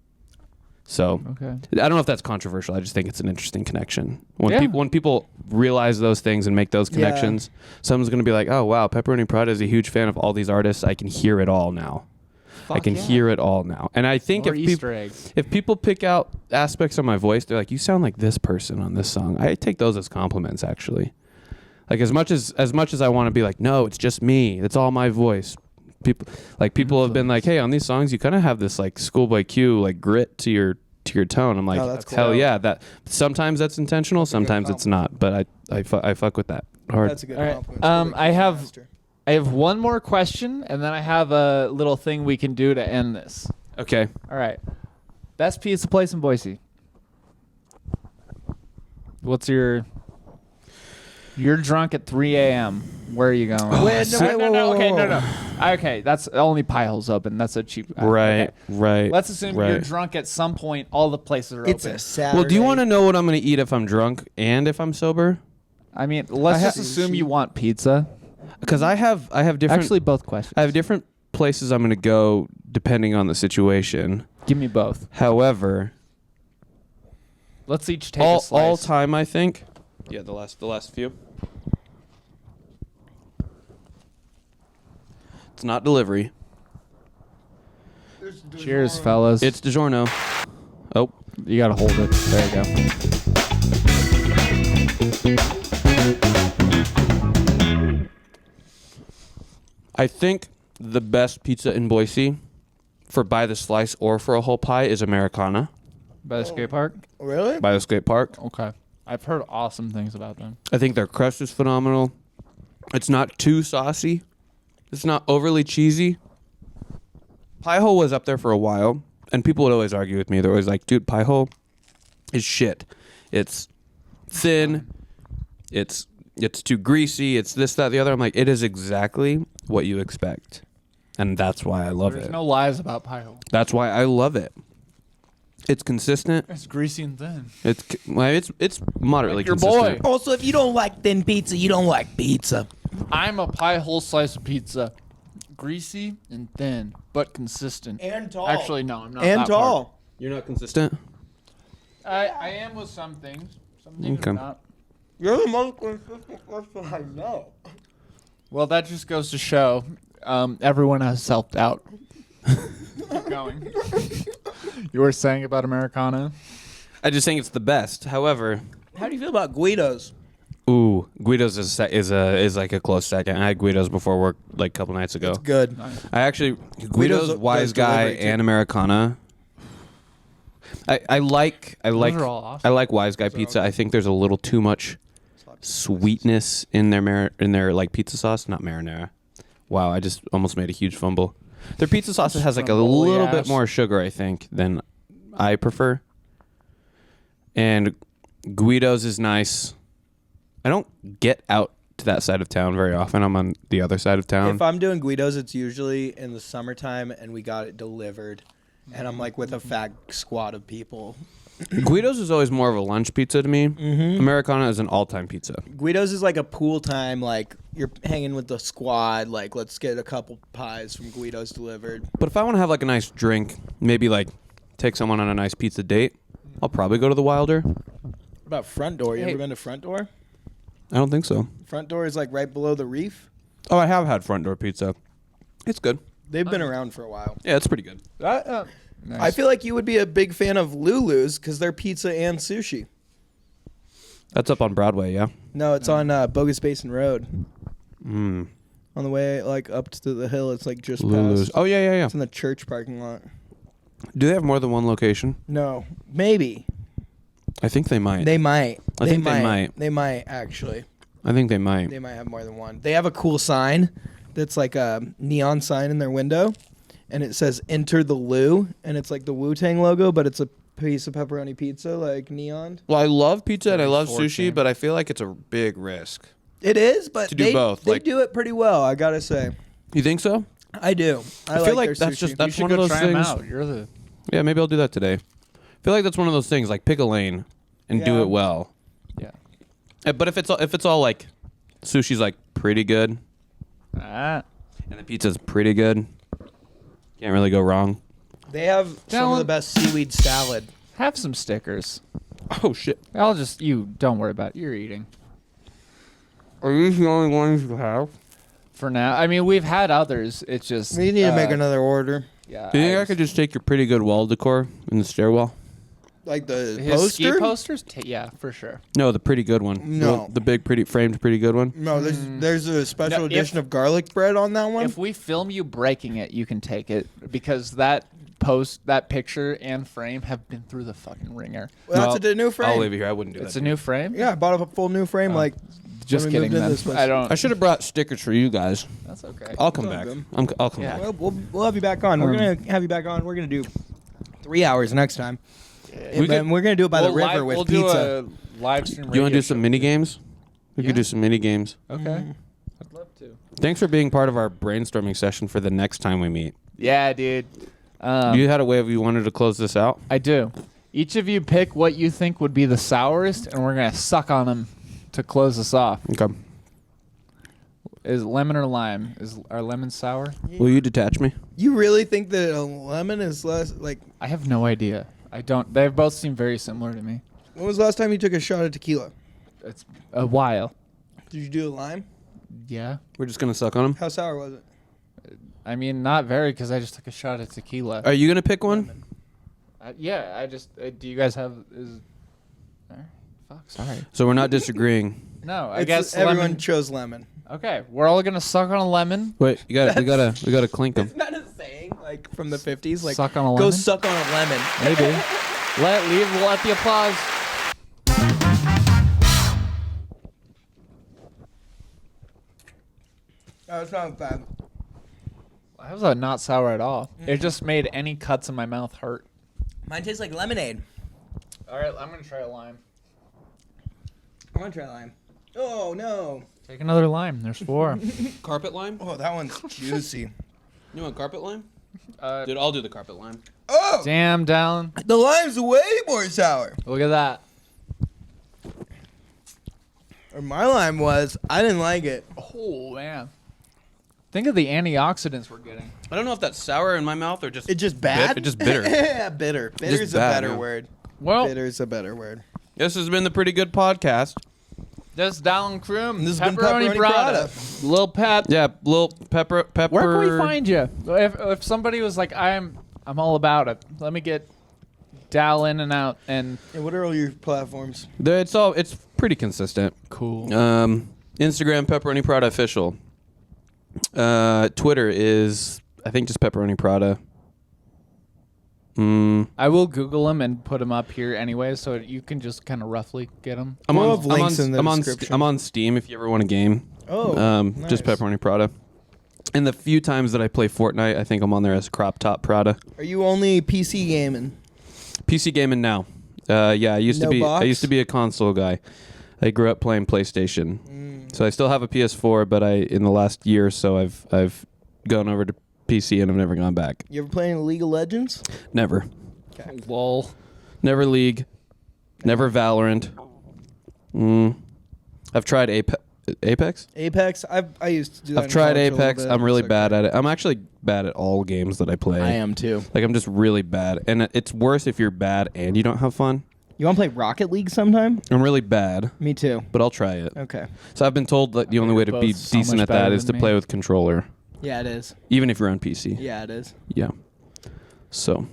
So Okay. I don't know if that's controversial. I just think it's an interesting connection. When people realize those things and make those connections, someone's going to be like, oh, wow, Pepperoni Prada is a huge fan of all these artists. I can hear it all now. Hear it all now. And I think if people pick out aspects of my voice, they're like, you sound like this person on this song. I take those as compliments, actually. Like, as much as I want to be like, no, it's just me. It's all my voice. People have been like, hey, on these songs you kind of have this like Schoolboy Q like grit to your tone. I'm like, hell yeah, that sometimes that's intentional, sometimes it's not, but I fuck with that hard. That's a good compliment. I have one more question, and then I have a little thing we can do to end this. Okay. All right. Best pizza place in Boise. What's your... You're drunk at 3 a.m. Where are you going? No. Okay, that's only Pie Hole's open. That's a cheap... Right. Let's assume you're drunk at some point. All the places are It's open. a Saturday. Well, do you want to know what I'm going to eat if I'm drunk and if I'm sober? I mean, let's just assume you want pizza. Because I have different... Actually, both questions. I have different places I'm going to go depending on the situation. Give me both. However... Let's each take a slice. All time, I think. Yeah, the last few. It's not delivery. Cheers, fellas. It's DiGiorno. Oh. You gotta hold it. There you go. I think the best pizza in Boise for by the slice or for a whole pie is Americana. By the skate park? Really? By the skate park. Okay. I've heard awesome things about them. I think their crust is phenomenal. It's not too saucy. It's not overly cheesy. Pie Hole was up there for a while, and people would always argue with me. They're always like, dude, Pie Hole is shit. It's thin. It's too greasy. It's this, that, the other. I'm like, it is exactly what you expect. And that's why I love it. There's no lies about Pie Hole. That's why I love it. It's consistent. It's greasy and thin. It's moderately like your consistent. boy. Also, if you don't like thin pizza, you don't like pizza. I'm a Pie Hole slice of pizza. Greasy and thin, but consistent. And tall. Actually, no, I'm not And that tall. part. You're not consistent? I am with some things. Some things Okay. I'm not. You're the most consistent person I know. Well, that just goes to show everyone has self-doubt. Keep going. You were saying about Americana? I just think it's the best. However, How do you feel about Guido's? ooh, Guido's is like a close second. I had Guido's before work like a couple nights ago. It's good. I actually Guido's Guido's, Wise does Guy, delivery, too. and Americana. I like are all awesome. I like Wise Guy pizza. I think there's a little too much sweetness in their like pizza sauce, not marinara. Wow, I just almost made a huge fumble. Their pizza sauce has like a little bit more sugar, I think, than I prefer. And Guido's is nice. I don't get out to that side of town very often. I'm on the other side of town. If I'm doing Guido's, it's usually in the summertime, and we got it delivered. And I'm like with a fat squad of people. Guido's is always more of a lunch pizza to me. Mm-hmm. Americana is an all-time pizza. Guido's is like a pool time, like you're hanging with the squad, like let's get a couple pies from Guido's delivered. But if I want to have like a nice drink, maybe like take someone on a nice pizza date, I'll probably go to the Wilder. What about Front Door? You ever been to Front Door? I don't think so. Front Door is like right below the Reef. Oh, I have had Front Door pizza. It's good. They've been around for a while. Yeah, it's pretty good. Nice. I feel like you would be a big fan of Lulu's because they're pizza and sushi. That's up on Broadway, yeah? No, it's on Bogus Basin Road. Mm. On the way like up to the hill, it's like just Lulu's. past. Oh, yeah. It's in the church parking lot. Do they have more than one location? No, maybe. I think they might. They might. I think they might. They might actually. I think they might. They might have more than one. They have a cool sign that's like a neon sign in their window, and it says "Enter the Lou," and it's like the Wu-Tang logo, but it's a piece of pepperoni pizza, like neon. Well, I love pizza and I love 14. sushi, but I feel like it's a big risk. It is, but To do they, both, they like- do it pretty well, I gotta say. You think so? I do. I feel like their that's sushi. just- You That's should one go of those try 'em things- out. You're the Yeah, maybe I'll do that today. I feel like that's one of those things, like pick a lane and do Yeah. it well. yeah. But if it's all like sushi's like pretty good Ah. and the pizza's pretty good, can't really go wrong. They have some of Dallin- the best seaweed salad. Have some stickers. Oh shit! Don't worry about it. You're eating. Are these the only ones you have? For now. I mean, we've had others. It's just. We need to make another order. Yeah. Do you think I could just take your pretty good wall decor in the stairwell? Like the his ski poster? posters? Yeah, for sure. No, the pretty good one. No. the big pretty framed pretty good one. No, there's a special No, if- edition of garlic bread on that one. If we film you breaking it, you can take it because that picture and frame have been through the fucking ringer. Well, that's a new frame. I'll leave it here. I wouldn't do It's that. a new frame. Yeah, I bought a full new frame. Like, Just when we kidding, moved into man. this place. I don't. I should have brought stickers for you guys. That's okay. I'll come It's all back. good. I'll come Yeah. back. we'll have you back on. We're gonna have you back on. We're gonna do 3 hours next time. We And we're gonna do it by the We'll river with with we'll pizza. do a live stream. You want to radio do some show. mini games? We Yeah. could do some mini games. Okay. I'd love to. Thanks for being part of our brainstorming session for the next time we meet. Yeah, dude. You had a way of you wanted to close this out? I do. Each of you pick what you think would be the sourest, and we're gonna suck on them to close us off. Okay. Is lemon or lime? Is our lemon sour? Will you detach me? You really think that a lemon is less like? I have no idea. I don't. They both seem very similar to me. When was the last time you took a shot of tequila? It's a while. Did you do a lime? Yeah. We're just going to suck on them? How sour was it? I mean, not very, because I just took a shot of tequila. Are you going to pick one? Yeah. I just. Do you guys have? Fuck. Sorry. So we're not disagreeing. No. I It's- guess everyone lemon. chose lemon. Okay. We're all gonna suck on a lemon. Wait, we got to clink them. Isn't that a saying like from the 50s? Like Suck on a go lemon? suck on a lemon. Maybe. Let the applause. Oh, it's not bad. That was not sour at all. It just made any cuts in my mouth hurt. Mine tastes like lemonade. All right, I'm gonna try a lime. I want to try lime. Oh no. Take another lime. There's 4. Carpet lime? Oh, that one's juicy. You want carpet lime? Dude, I'll do the carpet lime. Oh, Damn, Dallin. the lime's way more sour. Look at that. Or my lime was. I didn't like it. Oh man. Think of the antioxidants we're getting. I don't know if that's sour in my mouth or just... It's just bad. It's just bitter. Yeah, bitter. Bitter's a bad, better yeah. word. Well, Bitter's a better word. This has been the Pretty Good Podcast. this is Dallin Kroon. This has been Pepperoni Pepperoni Prada. Lil Pep. Yeah, Lil Pepper. Where can we find you? If somebody was like, I'm all about it. Let me get Dallin and out and And what are all your platforms? It's pretty consistent. cool. Instagram Pepperoni Prada official. Twitter is I think just Pepperoni Prada. I will Google them and put them up here anyway, so you can just kind of roughly get them. We'll have links in the description. I'm on Steam if you ever want a game. Oh, Just nice. Pepperoni Prada. And the few times that I play Fortnite, I think I'm on there as Crop Top Prada. Are you only PC gaming? PC gaming now. Yeah, I used No to be. box? I used to be a console guy. I grew up playing PlayStation, so I still have a PS4. But in the last year or so, I've gone over to PC and I've never gone back. You ever playing League of Legends? Never. Lol. Never League. Never Valorant. I've tried Apex. Apex? I used to do that. I've in tried college a little Apex. bit. I'm really It's bad at it. I'm actually bad at all games that I play. I am too. Like I'm just really bad, and it's worse if you're bad and you don't have fun. You want to play Rocket League sometime? I'm really bad, Me too. but I'll try it. Okay. So I've been told that the only way to You're be both so decent much at that better is to than play me. with controller, Yeah, it is. even if you're on PC. Yeah, it is. Yeah. So,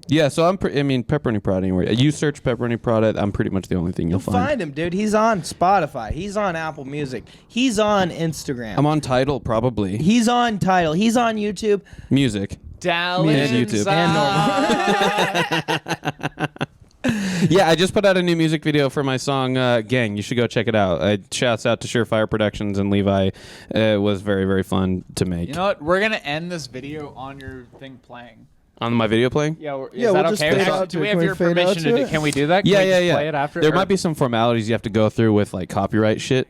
yeah. So I mean, Pepperoni Prada. Anywhere you search Pepperoni Prada, I'm pretty much the only thing you'll Find him, dude. He's on Spotify. He's on Apple Music. He's on Instagram. I'm on Tidal, probably. He's on Tidal. He's on YouTube. Music. Dallin And YouTube. And normal. Yeah, I just put out a new music video for my song Gang. You should go check it out. Shouts out to Surefire Productions and Levi. It was very, very fun to make. You know what? We're going to end this video on your thing playing. On my video playing? Yeah, is Yeah, that we'll just okay? fade out Do to we it. have Can we your fade out permission to to do? it? Can we do that? Can Yeah, we yeah, just yeah. play it after? There or- might be some formalities you have to go through with like copyright shit.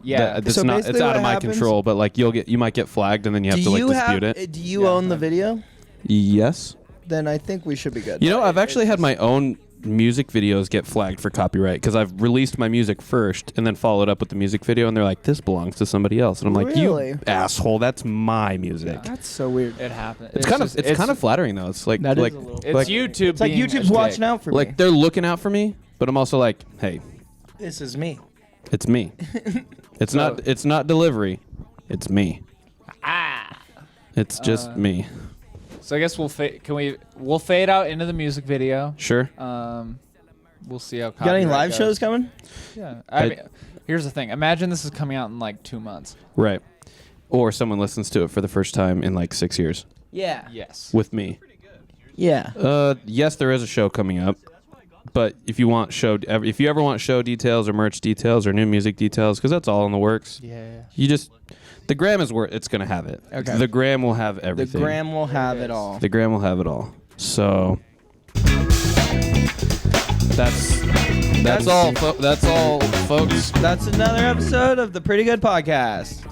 Yeah. That's So not. basically It's out what of my happens- control. But like you might get flagged and then you have to like dispute it. Do you own the video? Yes. Then I think we should be good. You know, I've actually had my own music videos get flagged for copyright because I've released my music first and then followed up with the music video, and they're like, "This belongs to somebody else," and I'm like, Really? "You asshole! That's my music." That's so weird. It happened. It's kind of flattering though. It's like That is like a little- It's like, YouTube. It's like being YouTube's a watching dick. out for me. like they're looking out for me, but I'm also like, hey, This is me. it's me. It's not delivery. It's me. It's just me. So I guess we'll fade out into the music video. Sure. We'll see how. Got any copyright live goes. shows coming? Yeah. I mean, here's the thing. Imagine this is coming out in like 2 months. Right. Or someone listens to it for the first time in like 6 years Yeah. Yes. with me. Yeah. Yes, there is a show coming up. But if you ever want show details or merch details or new music details, because that's all in the works. Yeah. The gram is where it's gonna have it. Okay. The gram will have The everything. gram will have it all. The gram will have it all. So that's all. That's all, folks. That's another episode of the Pretty Good Podcast.